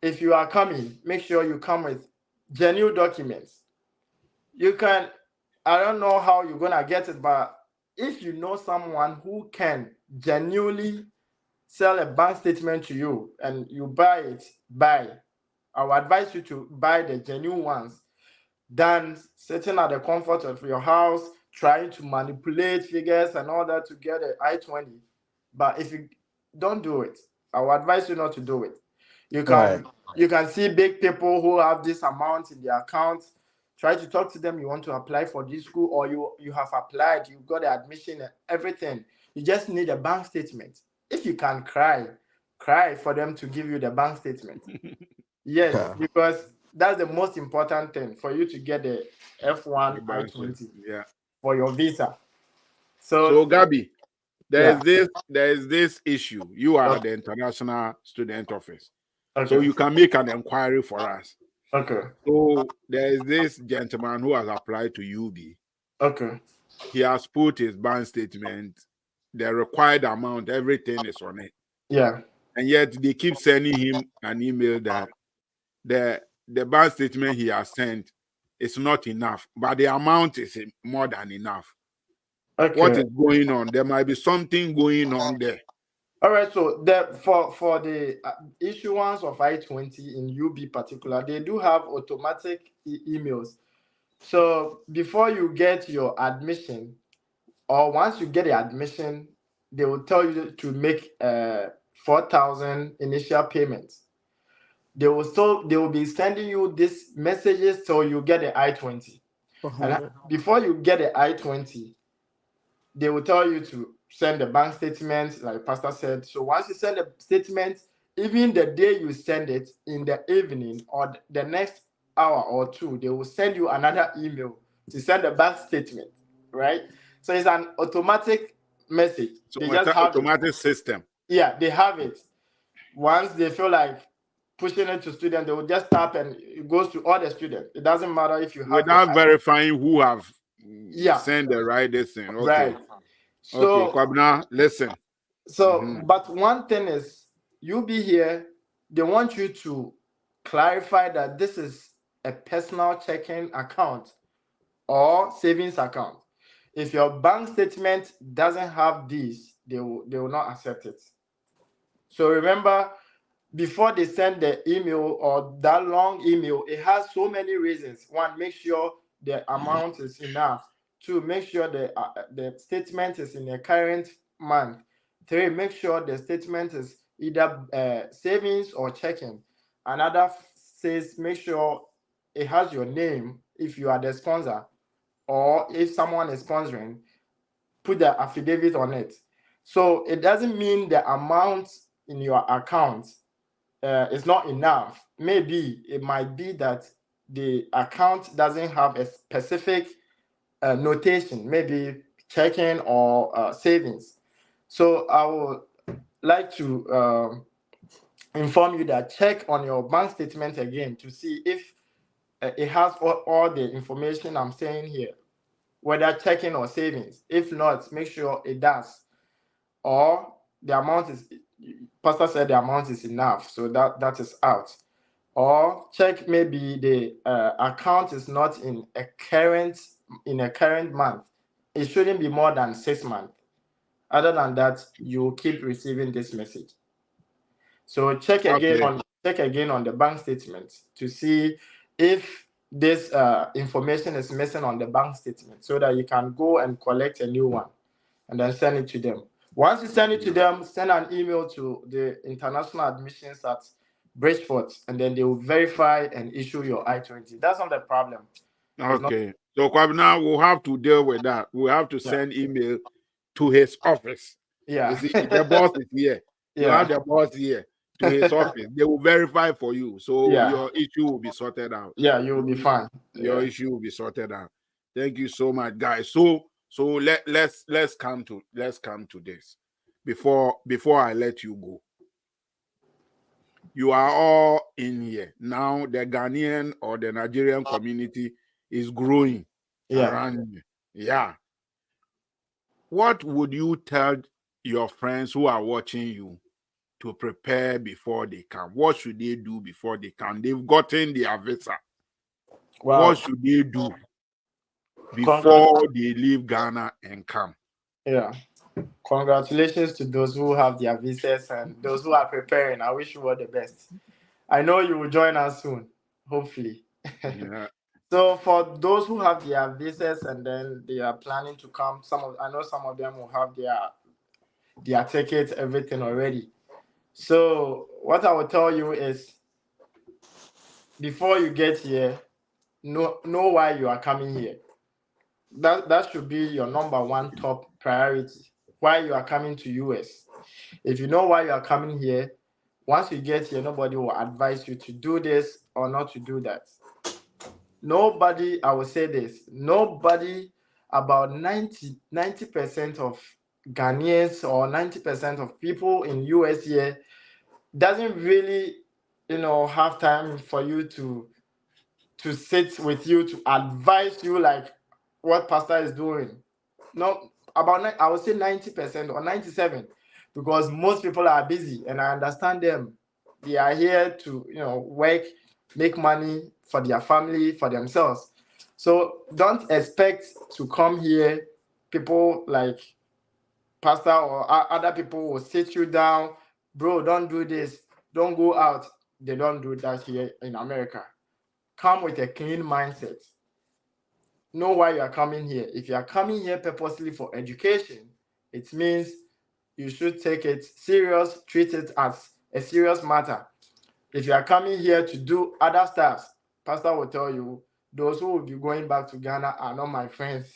If you are coming, make sure you come with genuine documents. You can, I don't know how you're gonna get it, but if you know someone who can genuinely sell a bank statement to you and you buy it, buy. I would advise you to buy the genuine ones than sitting at the comfort of your house trying to manipulate figures and all that to get an I-20. But if you don't do it, I will advise you not to do it. You Right. can you can see big people who have this amount in their account. Try to talk to them. You want to apply for this school, or you have applied, you got the admission and everything. You just need a bank statement. If you can cry for them to give you the bank statement. Yes, because that's the most important thing for you to get the F1 Advances. I-20 Yeah. for your visa. So So Gabi, yeah, there is this issue. You are okay, the international student office. So okay, you can make an inquiry for us. okay, So there is this gentleman who has applied to UB. okay. He has put his bank statement, the required amount, everything is on it. Yeah, And yet they keep sending him an email that the bank statement he has sent is not enough, but the amount is more than enough. What okay. is going on? There might be something going on there. All right. So the for the issuance of I-20 in UB particular, they do have automatic emails. So before you get your admission, or once you get the admission, they will tell you to make 4,000 initial payments. They will be sending you these messages so you get the I-20. And before you get the I-20, they will tell you to send the bank statement, like Pastor said. So once you send the statement, even the day you send it in the evening or the next hour or two, they will send you another email to send the bank statement, right? So it's an automatic message. So They it's just an have it. automatic system. Yeah, they have it. Once they feel like pushing it to students, they will just tap and it goes to all the students. It doesn't matter if you have the Without verifying who have yeah, sent the right thing. Okay. right. Okay, So Kwabna, listen. So, Mhm. but one thing is, you be here, they want you to clarify that this is a personal checking account or savings account. If your bank statement doesn't have these, they will not accept it. So remember, before they send the email or that long email, it has so many reasons. One, make sure the amount is enough. Two, make sure the statement is in the current month. Three, make sure the statement is either savings or checking. Another says make sure it has your name if you are the sponsor, or if someone is sponsoring, put the affidavit on it. So it doesn't mean the amount in your account is not enough. Maybe it might be that the account doesn't have a specific notation, maybe checking or savings. So I would like to inform you that check on your bank statement again to see if it has all the information I'm saying here, whether checking or savings. If not, make sure it does. Or the amount is, Pastor said the amount is enough, so that is out. Or check maybe the account is not in a current month. It shouldn't be more than 6 months. Other than that, you keep receiving this message. So Okay. check again on the bank statement to see if this information is missing on the bank statement, so that you can go and collect a new one and then send it to them. Once you send it to them, send an email to the international admissions at Bridgeport, and then they will verify and issue your I-20. That's not the problem. It's not. Okay. So Kwabna, we'll have to deal with that. We'll have to Yeah. send email to his office. You Yeah. see, the boss is here. You have Yeah. the boss here to his office. They will verify for you. So Yeah. your issue will be sorted out. Yeah. You will be fine. Your Yeah. issue will be sorted out. Thank you so much, guys. So let's come to this. Before I let you go. You are all in here. Now the Ghanaian or the Nigerian community is growing Yeah. around you. Yeah. What would you tell your friends who are watching you to prepare before they come? What should they do before they come? They've gotten their visa. What Wow. should they do Congrats. before they leave Ghana and come? Yeah. Congratulations to those who have their visas and those who are preparing. I wish you all the best. I know you will join us soon, hopefully. Yeah. So for those who have their visas and then they are planning to come, I know some of them will have their tickets, everything already. So what I will tell you is, before you get here, know why you are coming here. That should be your number one top priority. Why you are coming to US. If you know why you are coming here, Once you get here, nobody will advise you to do this or not to do that. Nobody, I will say this, nobody, about 90% of Ghanaians or 90% of people in US here doesn't really, have time for you to sit with you to advise you like what pastor is doing. No, I would say 90% or 97, because most people are busy, and I understand them. They are here to work, make money for their family, for themselves. So don't expect to come here. People like pastor or other people will sit you down, bro. Don't do this. Don't go out. They don't do that here in America. Come with a clean mindset. Know why you are coming here. If you are coming here purposely for education, it means you should take it serious, treat it as a serious matter. If you are coming here to do other stuff, pastor will tell you those who will be going back to Ghana are not my friends.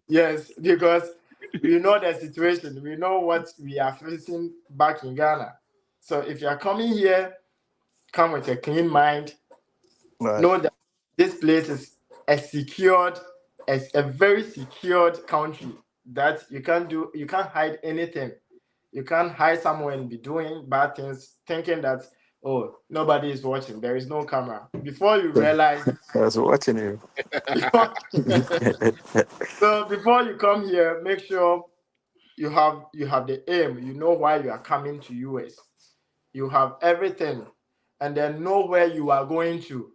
Yes, because we know the situation, we know what we are facing back in Ghana. So if you are coming here, come with a clean mind. Right. Know that this place is a very secured country, that you can't hide anything. You can't hide somewhere and be doing bad things, thinking that, oh, nobody is watching, there is no camera. Before you realize, I was watching you. so before you come here, make sure you have the aim. You know why you are coming to US. You have everything, and then know where you are going to.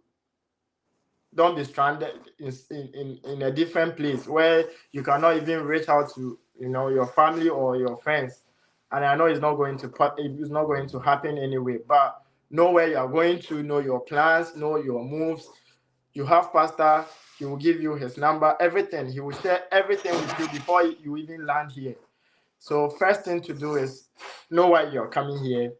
Don't be stranded in a different place where you cannot even reach out to your family or your friends. And I know it's not going to happen anyway, but know where you are going to, know your plans, know your moves. You have pastor, he will give you his number, everything. He will share everything with you before you even land here. So first thing to do is know why you're coming here,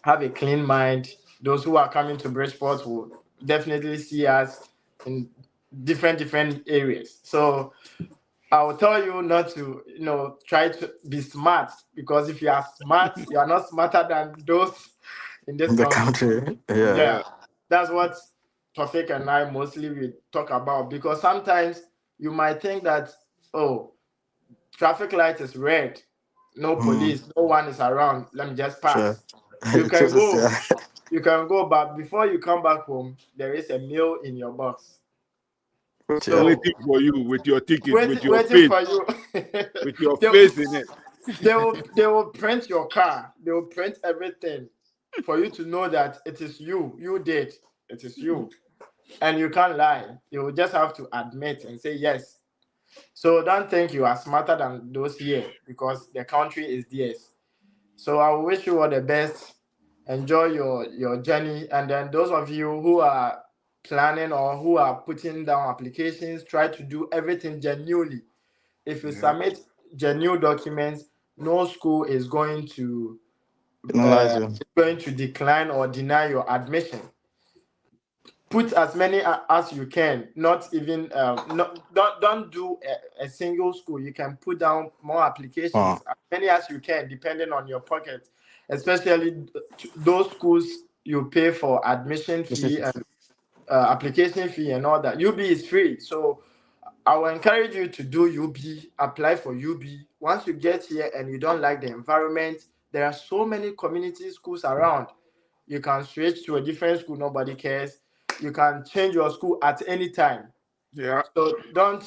have a clean mind. Those who are coming to Bridgeport will definitely see us in different areas. So I will tell you not to, try to be smart, because if you are smart, you are not smarter than those in this In the country. country. Yeah. Yeah, Yeah. that's what Tofik and I mostly we talk about, because sometimes you might think that, oh, traffic light is red, no Mm, police, no one is around, let me just sure. pass. You can Just, go, yeah. but before you come back home, there is a meal in your box. Which, yeah. So Waiting for you with your ticket, with your waiting face, for you. with your they, face in it. they will print your car. They will print everything for you to know that it is you. You did. It is you. And you can't lie. You will just have to admit and say yes. So don't think you are smarter than those here, because the country is theirs. So I wish you all the best. Enjoy your journey. And then those of you who are planning or who are putting down applications, try to do everything genuinely. If you Yeah. submit genuine documents, no school is Penalize you. going to decline or deny your admission. Put as many as you can. Not even don't do a single school. You can put down more Oh, applications, as many as you can, depending on your pocket. Especially those schools you pay for admission this is fee and application fee and all that. UB is free, so I will encourage you to do UB. Apply for UB. Once you get here and you don't like the environment, there are so many community schools around. You can switch to a different school, nobody cares. You can change your school at any time. Yeah. So don't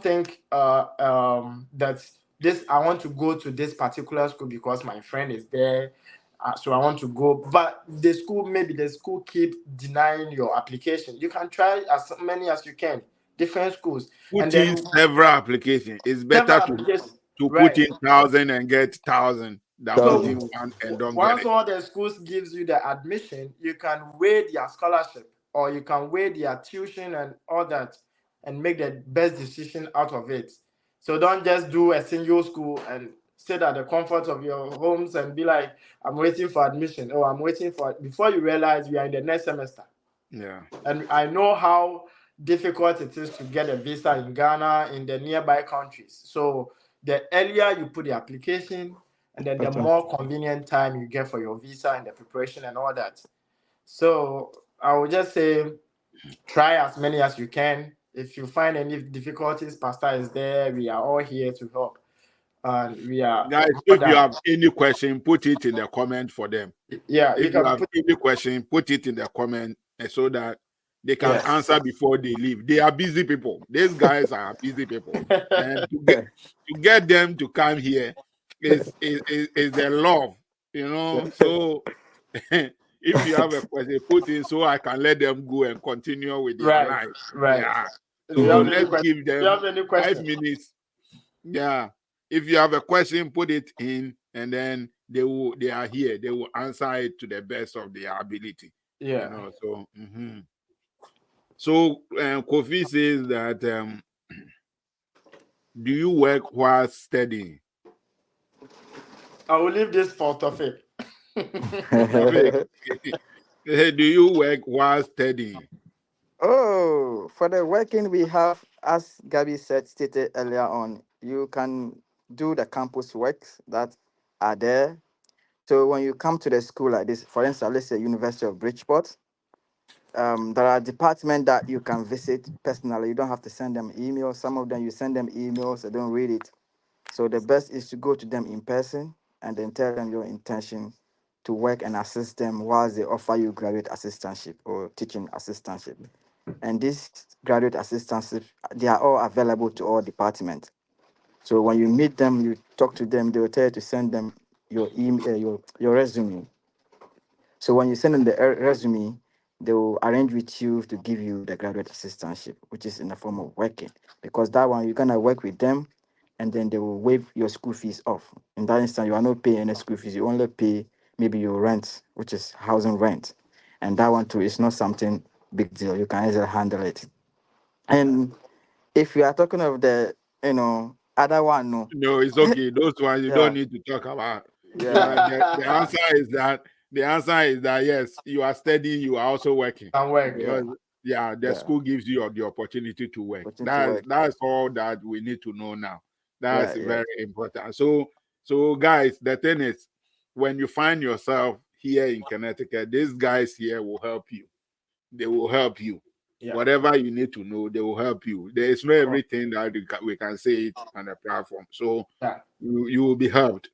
think that this I want to go to this particular school because my friend is there, so I want to go. But the school keep denying your application. You can try as many as you can, different schools, and Put in then several applications. It's several better applications. to put Right. in 1,000 and get 1,000 than put in thousand. So one and don't get once it. all the schools gives you the admission, you can weigh their scholarship or you can weigh their tuition and all that and make the best decision out of it. So don't just do a single school and sit at the comfort of your homes and be like, I'm waiting for admission. Oh, I'm waiting for before you realize we are in the next semester. Yeah. And I know how difficult it is to get a visa in Ghana, in the nearby countries. So the earlier you put the application, and then the Okay. more convenient time you get for your visa and the preparation and all that. So I would just say try as many as you can. If you find any difficulties, Pastor is there. We are all here to help, and we are Guys, more if you than, have any question, put it in the comment for them. yeah. You If you can have put, any question, put it in the comment so that they can yes. answer before they leave. They are busy people. These guys are busy people, and to get them to come here is their love, you know. So if you have a question, put in so I can let them go and continue with their Right, life. right. Yeah. Do you So have any let's question? give Do you them have any 5 minutes. Yeah. If you have a question, put it in, and then they are here. They will answer it to the best of their ability. You Yeah. know. So so Kofi says that do you work while studying? I will leave this for topic. Tafik, do you work while studying? Oh, for the working we have, as Gabby said, stated earlier on, you can do the campus works that are there. So when you come to the school like this, for instance, let's say University of Bridgeport, there are departments that you can visit personally. You don't have to send them emails. Some of them you send them emails, they don't read it. So the best is to go to them in person and then tell them your intention to work and assist them whilst they offer you graduate assistantship or teaching assistantship. And these graduate assistantship, they are all available to all departments. So when you meet them, you talk to them, they will tell you to send them your email, your resume. So when you send them the resume, they will arrange with you to give you the graduate assistantship, which is in the form of working. Because that one, you're gonna work with them, and then they will waive your school fees off. In that instance, you are not paying any school fees. You only pay maybe your rent, which is housing rent, and that one too is not something big deal. You can easily handle it. And if you are talking of the, other one, no, No, it's okay. Those ones you don't yeah, need to talk about. yeah, The answer is that yes, you are studying, you are also working Can work, yeah. because yeah, the yeah, school gives you the opportunity to work. putting to That's work, that's all that we need to know now. That's yeah, yeah, very important. So guys, the thing is, when you find yourself here in Connecticut, these guys here will help you. They will help you. Yeah. Whatever you need to know, they will help you. There is not Oh, everything that we can say it on the platform. So yeah. you will be helped.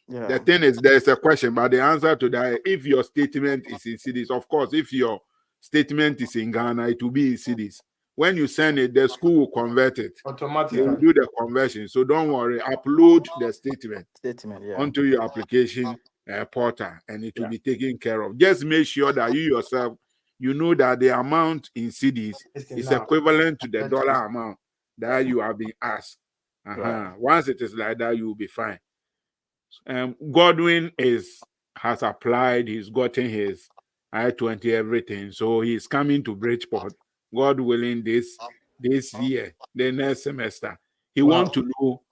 The yeah. thing is, there's a question, but the answer to that, if your statement is in cities, of course, if your statement is in Ghana, it will be in cities. When you send it, the school will convert it. They Yeah, will Automatically. do the conversion. So don't worry. Upload the statement statement, yeah, onto your application portal, and it will Yeah. be taken care of. Just make sure that you yourself, you know that the amount in cities It's is enough. equivalent to the That is- dollar amount that you have been asked. Right. Once it is like that, you will be fine. Godwin has applied. He's gotten his I-20 everything, so he's coming to Bridgeport. God willing, this year, the next semester, he want Wow. to know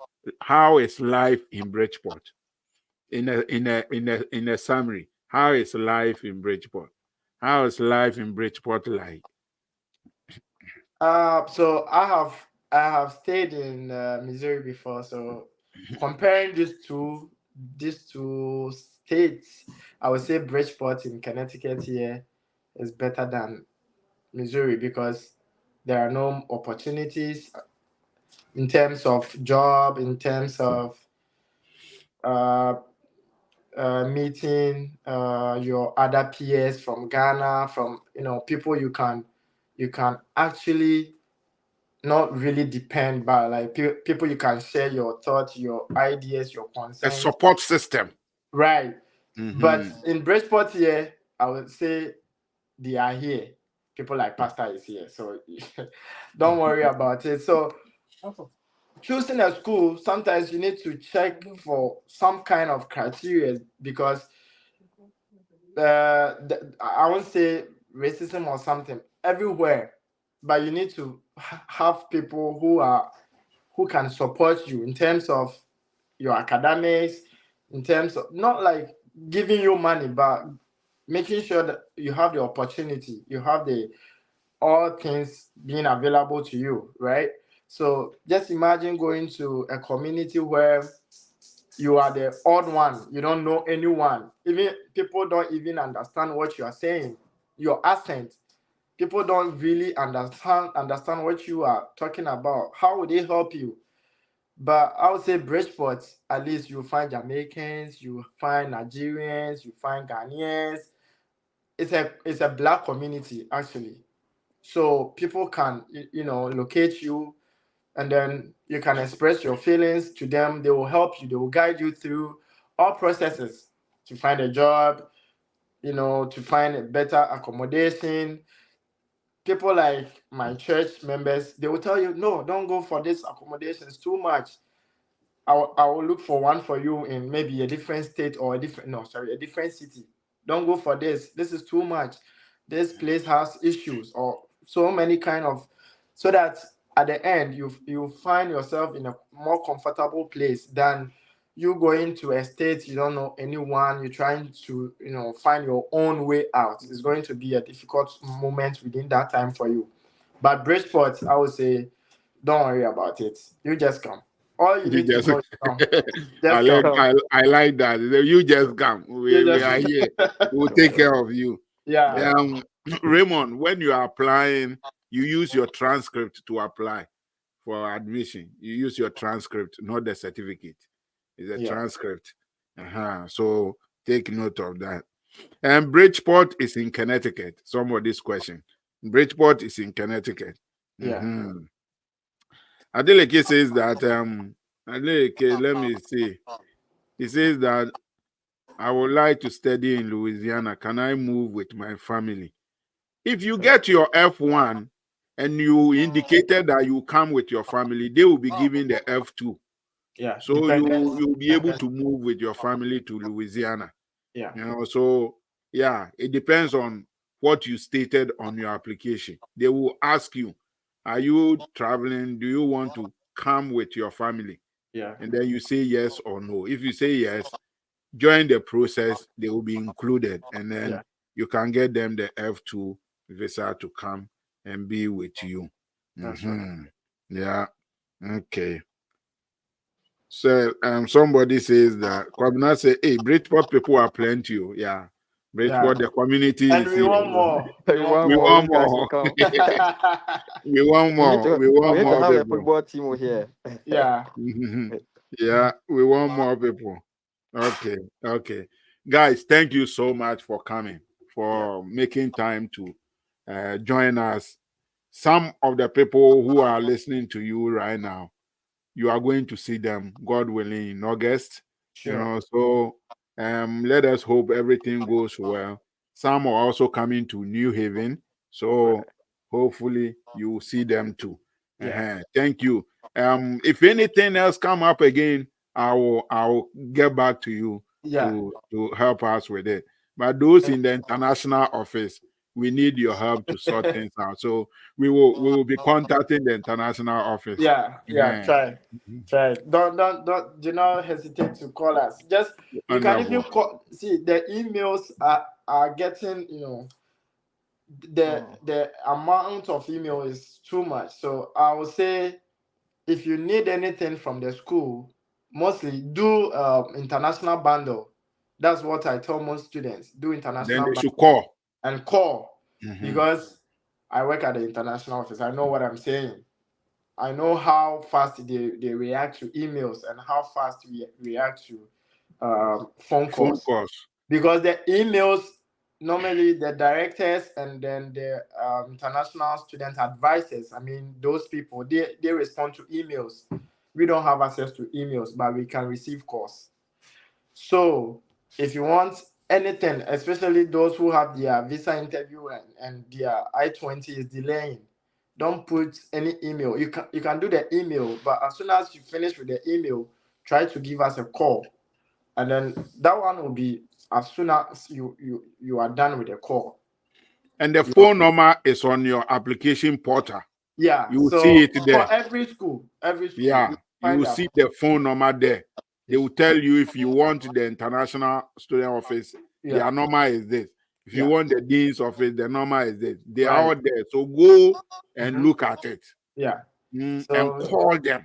how is life in Bridgeport. In a summary, how is life in Bridgeport? How is life in Bridgeport like? So I have stayed in Missouri before. So comparing these two states, I would say Bridgeport in Connecticut here is better than Missouri because there are no opportunities in terms of job, in terms of uh, meeting your other peers from Ghana, from people you can actually not really depend, but like people you can share your thoughts, your ideas, your A concerns. support system. Right. But Mhm. in Bridgeport here, I would say they are here. People like Pastor is here, so don't worry about it. So choosing a school, sometimes you need to check for some kind of criteria because I won't say racism or something everywhere, but you need to have people who can support you in terms of your academics, in terms of not like giving you money, but making sure that you have the opportunity, you have the all things being available to you, right? So just imagine going to a community where you are the odd one. You don't know anyone. Even people don't even understand what you are saying. Your accent. People don't really understand what you are talking about. How would they help you? But I would say Bridgeport, at least you find Jamaicans, you find Nigerians, you find Ghanaians. It's a black community actually. So people can locate you, and then you can express your feelings to them. They will help you. They will guide you through all processes to find a job, to find a better accommodation. People like my church members, they will tell you, no, don't go for this accommodation. It's too much. I will look for one for you in maybe a different state or a different city. Don't go for this. This is too much. This place has issues or so many kind of, so that at the end you find yourself in a more comfortable place than you going to a state you don't know anyone. You're trying to find your own way out. It's going to be a difficult moment within that time for you. But Bridgeport, I would say, don't worry about it. You just come. All you You need to just know is come. I Just like come. Come. I like that. You just come. You We just are here. We'll take care of you. yeah, Raymond, when you are applying, you use your transcript to apply for admission. You use your transcript, not the certificate. It's a yeah, transcript. So take note of that. And Bridgeport is in Connecticut. Somebody's question. Bridgeport is in Connecticut. yeah. Mm-hmm. Adeleke says that Adeleke, let me see. He says that I would like to study in Louisiana. Can I move with my family? If you get your F1 and you indicated that you come with your family, they will be giving the F2. Yeah. So Dependent. you'll be able to move with your family to Louisiana. Yeah. So yeah, it depends on what you stated on your application. They will ask you, are you traveling? Do you want to come with your family? Yeah. And then you say yes or no. If you say yes, during the process, they will be included, and then Yeah. you can get them the F2 visa to come and be with you. That's right. Yeah. Okay. So somebody says that Kwabena say, hey, Bridgeport people are plenty. Oh. Yeah. Yeah. Bridgeport, the community And is we here. want more. We We want want We more. more. You want guys should more. come. We want more. We We want need to more have a people. football team over here. Yeah. Yeah, we want more people. Okay, okay. Guys, thank you so much for coming, Yeah. for making time to join us. Some of the people who are listening to you right now, you are going to see them, God willing, in August. Sure. So let us hope everything goes well. Some are also coming to New Haven, Right. so hopefully you will see them too. Yeah. Thank you. If anything else come up again, I will get back to you Yeah. to help us with it. But those in the international office, we need your help to sort things out. So we will be contacting the international office. Yeah. Yeah. Yeah. Try. Try. Don't do not hesitate to call us. Just you can even Wonderful. call. See, the emails are getting Mm. the amount of email is too much. So I would say if you need anything from the school, mostly do international bundle. That's what I tell most students. Do Then international they should bundle call. and call, Mhm. because I work at the international office. I know what I'm saying. I know how fast they react to emails and how fast we react to phone Phone calls, calls. because the emails, normally the directors and then the international student advisors, I mean those people, they respond to emails. We don't have access to emails, but we can receive calls. So if you want anything, especially those who have their visa interview and their I-20 is delaying, don't put any email. You can do the email, but as soon as you finish with the email, try to give us a call, and then that one will be as soon as you are done with the call. And the You phone number is on your application portal. Yeah. You will see So it for there. every school, Yeah. you You find will that. see the phone number there. They Yes. will tell you if you want the international student office, Yeah. their number is this. If you Yeah. want the dean's office, the number is this. They are Right. all there. So go and Mm-hmm. look at it. Yeah. and So call them.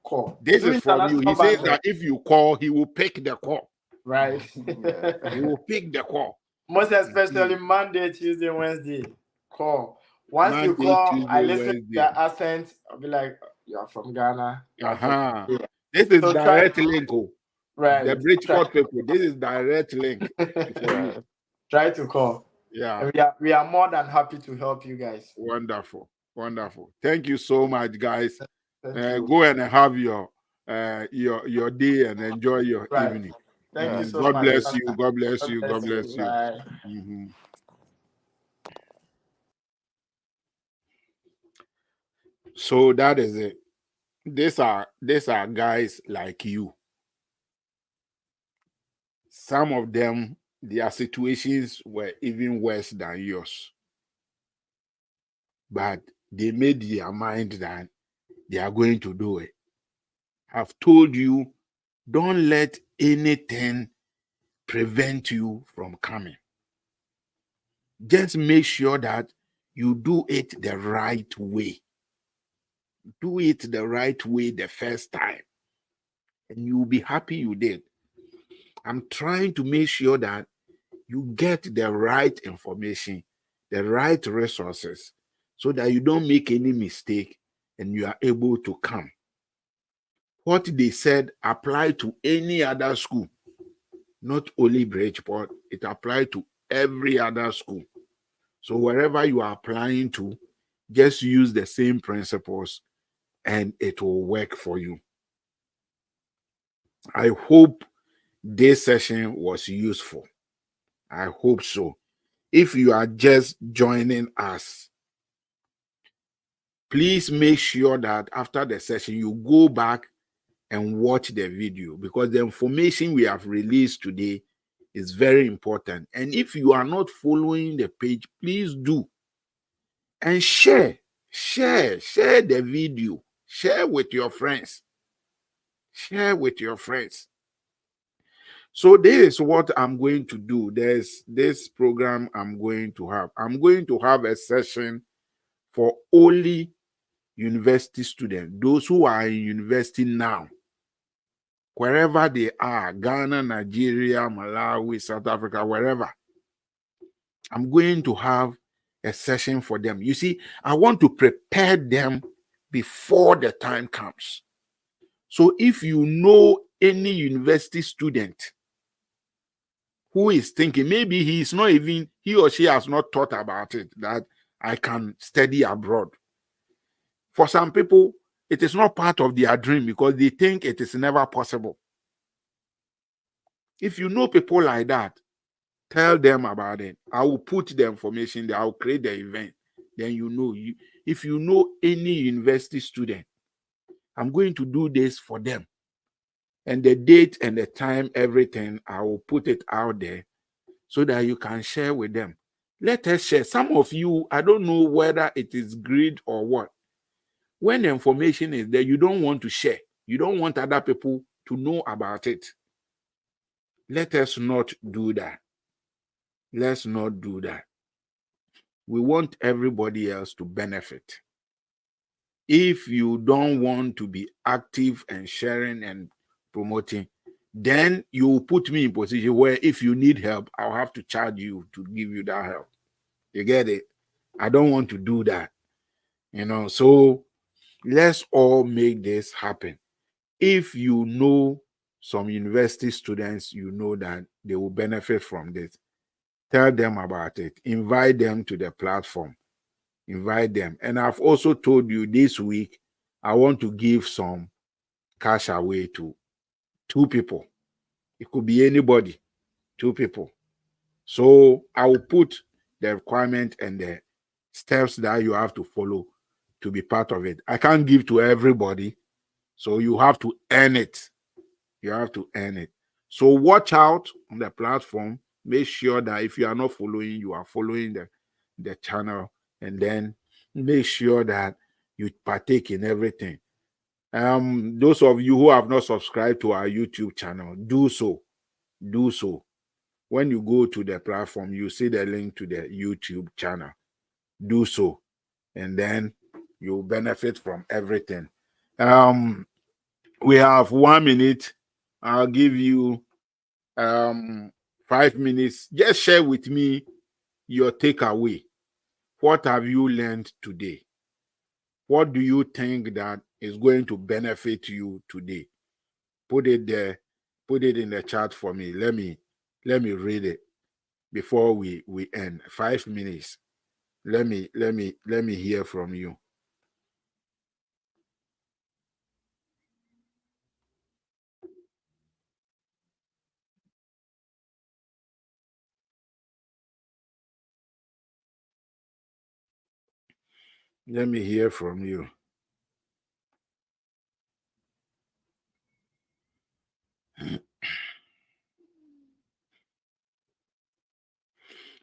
call. This Even is from you. He international says bank, that if you call, he will pick the call. right? Yeah. He will pick the call. Most especially Monday, Tuesday, Wednesday. Call. Once you Monday, call, I Tuesday, listen to Wednesday. the accent. I'll be like, "You are from Ghana. You are from Uh-huh. here." This is So try, direct link. Oh. The right? Try, Bridgeport people. This is direct link for you. Right. try to call, Yeah. and we are more than happy to help you guys. Wonderful. Wonderful. Thank you so much, guys. Thank you. Go and have your day and enjoy your Right. evening. Thank you Right. so God much. bless you. God bless God you. God bless you. bless you. Bye. Mhm. So that is it. These are guys like you. Some of them, their situations were even worse than yours, but they made their mind that they are going to do it. I've told you, don't let anything prevent you from coming. Just make sure that you do it the right way. Do it the right way the first time, and you'll be happy you did. I'm trying to make sure that you get the right information, the right resources, so that you don't make any mistake and you are able to come. What they said apply to any other school, not only Bridgeport, it applies to every other school. So wherever you are applying to, just use the same principles and it will work for you. I hope this session was useful. I hope so. If you are just joining us, please make sure that after the session you go back and watch the video, because the information we have released today is very important. And if you are not following the page, please do. And share the video, share with your friends, share with your friends. So this is what I'm going to do. There's this program I'm going to have. I'm going to have a session for only university students, those who are in university now, wherever they are, Ghana, Nigeria, Malawi, South Africa, wherever. I'm going to have a session for them. You see, I want to prepare them before the time comes. So if you know any university student who is thinking, maybe he or she has not thought about it, that I can study abroad. For some people, it is not part of their dream because they think it is never possible. If you know people like that, tell them about it. I will put the information there. I will create the event. Then if you know any university student, I'm going to do this for them. And the date and the time, everything, I will put it out there so that you can share with them. Let us share. Some of you, I don't know whether it is greed or what. When the information is there, you don't want to share. You don't want other people to know about it. Let us not do that. Let's not do that. We want everybody else to benefit. If you don't want to be active and sharing and promoting, then you will put me in position where if you need help, I'll have to charge you to give you that help. You get it? I don't want to do that. So let's all make this happen. If you know some university students, you know that they will benefit from this, tell them about it. Invite them to the platform. Invite them. And I've also told you this week, I want to give some cash away to 2 people. It could be anybody, 2 people. So I will put the requirement and the steps that you have to follow to be part of it. I can't give to everybody, so you have to earn it. You have to earn it. So watch out on the platform. Make sure that if you are not following, you are following the channel, and then make sure that you partake in everything. Those of you who have not subscribed to our YouTube channel, do so. Do so. When you go to the platform, you see the link to the YouTube channel. Do so. And then You benefit from everything. Um, we have 1 minute. I'll give you 5 minutes. Just share with me your takeaway. What have you learned today? What do you think that is going to benefit you today? Put it there. Put it in the chat for me. Let me read it before we end. 5 minutes. Let me hear from you. Let me hear from you.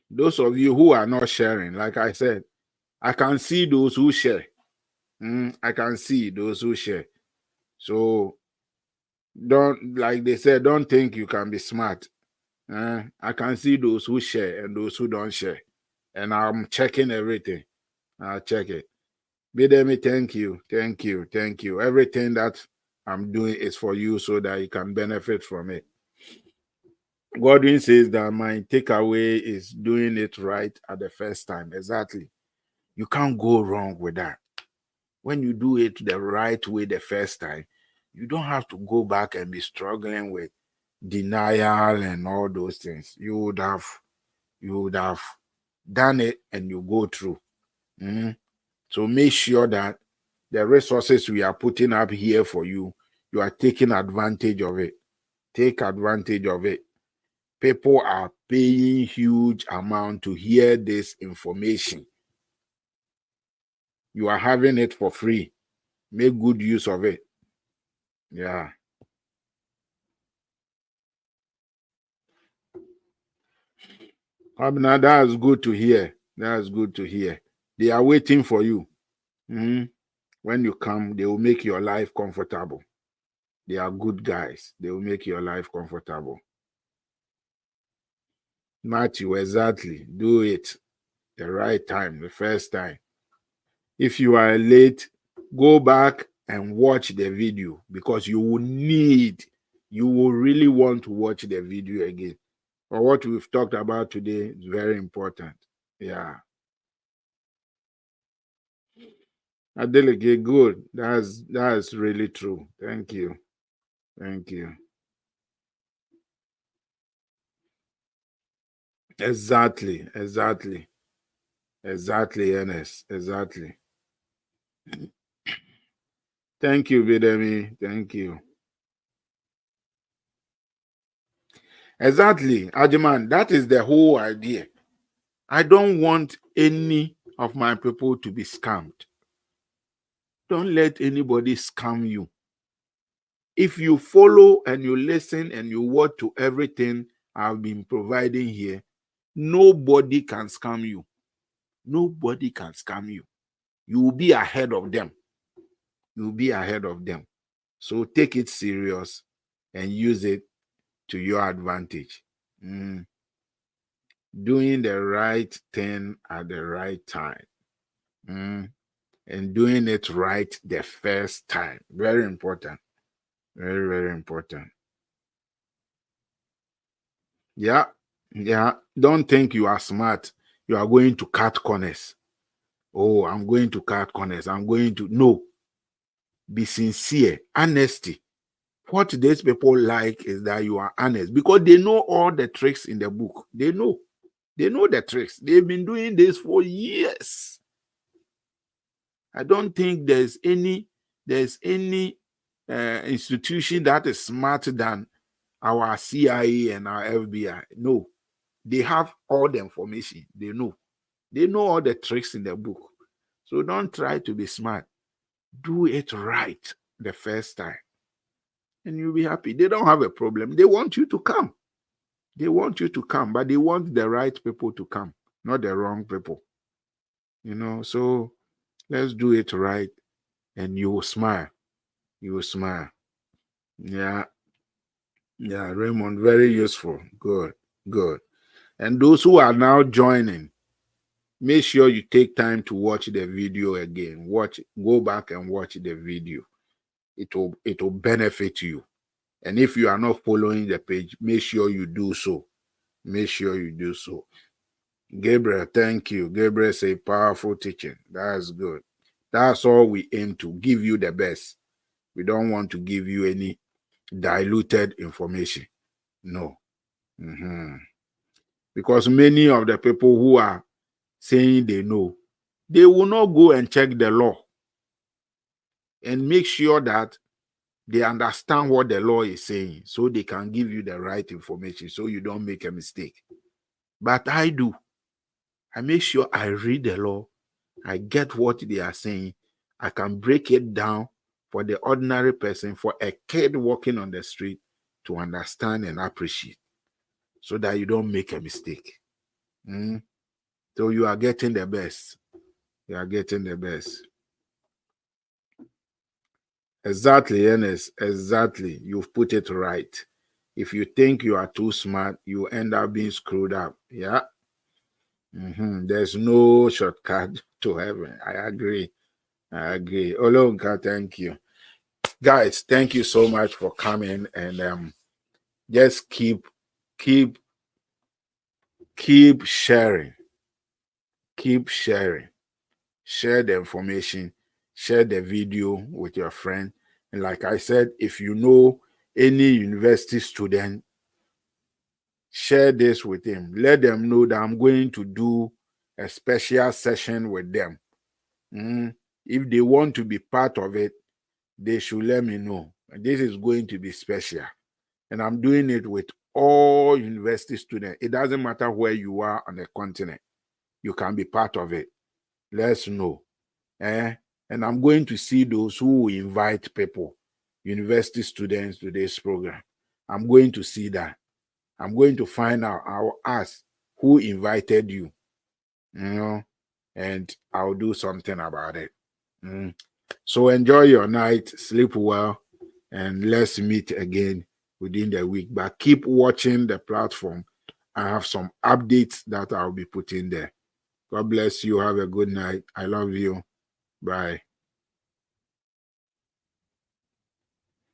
Those of you who are not sharing, like I said, I can see those who share. I can see those who share. So don't, like they said, don't think you can be smart. I can see those who share and those who don't share. And I'm checking everything. I'll check it. Bidemi, thank you. Thank you. Thank you. Everything that I'm doing is for you so that you can benefit from it. Godwin says that my takeaway is doing it right at the first time. Exactly. You can't go wrong with that. When you do it the right way the first time, you don't have to go back and be struggling with denial and all those things. You would have done it and you go through. Mhm. So make sure that the resources we are putting up here for you, you are taking advantage of it. Take advantage of it. People are paying huge amount to hear this information. You are having it for free. Make good use of it. Yeah. Abner, that's good to hear. That's good to hear. They are waiting for you. Mhm. When you come, they will make your life comfortable. They are good guys. They will make your life comfortable. Matthew, exactly. Do it the right time, the first time. If you are late, go back and watch the video because you will really want to watch the video again. But what we've talked about today is very important. Yeah. Adeleke, good. That's really true. Thank you. Thank you. Exactly. Exactly. Exactly, Ernest. Exactly. Thank you, Bidemi. Thank you. Exactly, Ajiman. That is the whole idea. I don't want any of my people to be scammed. Don't let anybody scam you. If you follow and you listen and you watch to everything I've been providing here, nobody can scam you. Nobody can scam you. You will be ahead of them. You will be ahead of them. So take it serious and use it to your advantage. Doing the right thing at the right time. And doing it right the first time. Very important. Very, very important. Yeah. Yeah. Don't think you are smart. You are going to cut corners. Oh, I'm going to cut corners. I'm going to. No. Be sincere. Honesty. What these people like is that you are honest because they know all the tricks in the book. They know. They know the tricks. They've been doing this for years. I don't think there's any institution that is smarter than our CIA and our FBI. No, they have all the information. They know. They know all the tricks in the book. So don't try to be smart. Do it right the first time, and you'll be happy. They don't have a problem. They want you to come. They want you to come, but they want the right people to come, not the wrong people. So let's do it right, and you will smile. You will smile. Yeah. Yeah, Raymond, very useful. Good, good. And those who are now joining, make sure you take time to watch the video again. Go back and watch the video. It will benefit you. And if you are not following the page, make sure you do so. Make sure you do so. Gabriel, thank you. Gabriel say powerful teaching. That's good. That's all we aim to give you the best. We don't want to give you any diluted information. No. Because many of the people who are saying they know, they will not go and check the law and make sure that they understand what the law is saying so they can give you the right information so you don't make a mistake. But I do. I make sure I read the law. I get what they are saying. I can break it down for the ordinary person, for a kid walking on the street to understand and appreciate so that you don't make a mistake. So you are getting the best. You are getting the best. Exactly, Ernest. Exactly. You've put it right. If you think you are too smart, you end up being screwed up. Yeah. There's no shortcut to heaven. I agree. Olonka, thank you. Guys, thank you so much for coming, and just keep sharing. Keep sharing. Share the information, share the video with your friend. And like I said, if you know any university student, share this with him. Let them know that I'm going to do a special session with them. If they want to be part of it, they should let me know. This is going to be special. And I'm doing it with all university students. It doesn't matter where you are on the continent. You can be part of it. Let's know. And I'm going to see those who invite people, university students, to this program. I'm going to see that. I'm going to find out. I'll ask who invited you, and I'll do something about it. So enjoy your night, sleep well, and let's meet again within the week. But keep watching the platform. I have some updates that I'll be putting there. God bless you. Have a good night. I love you. Bye.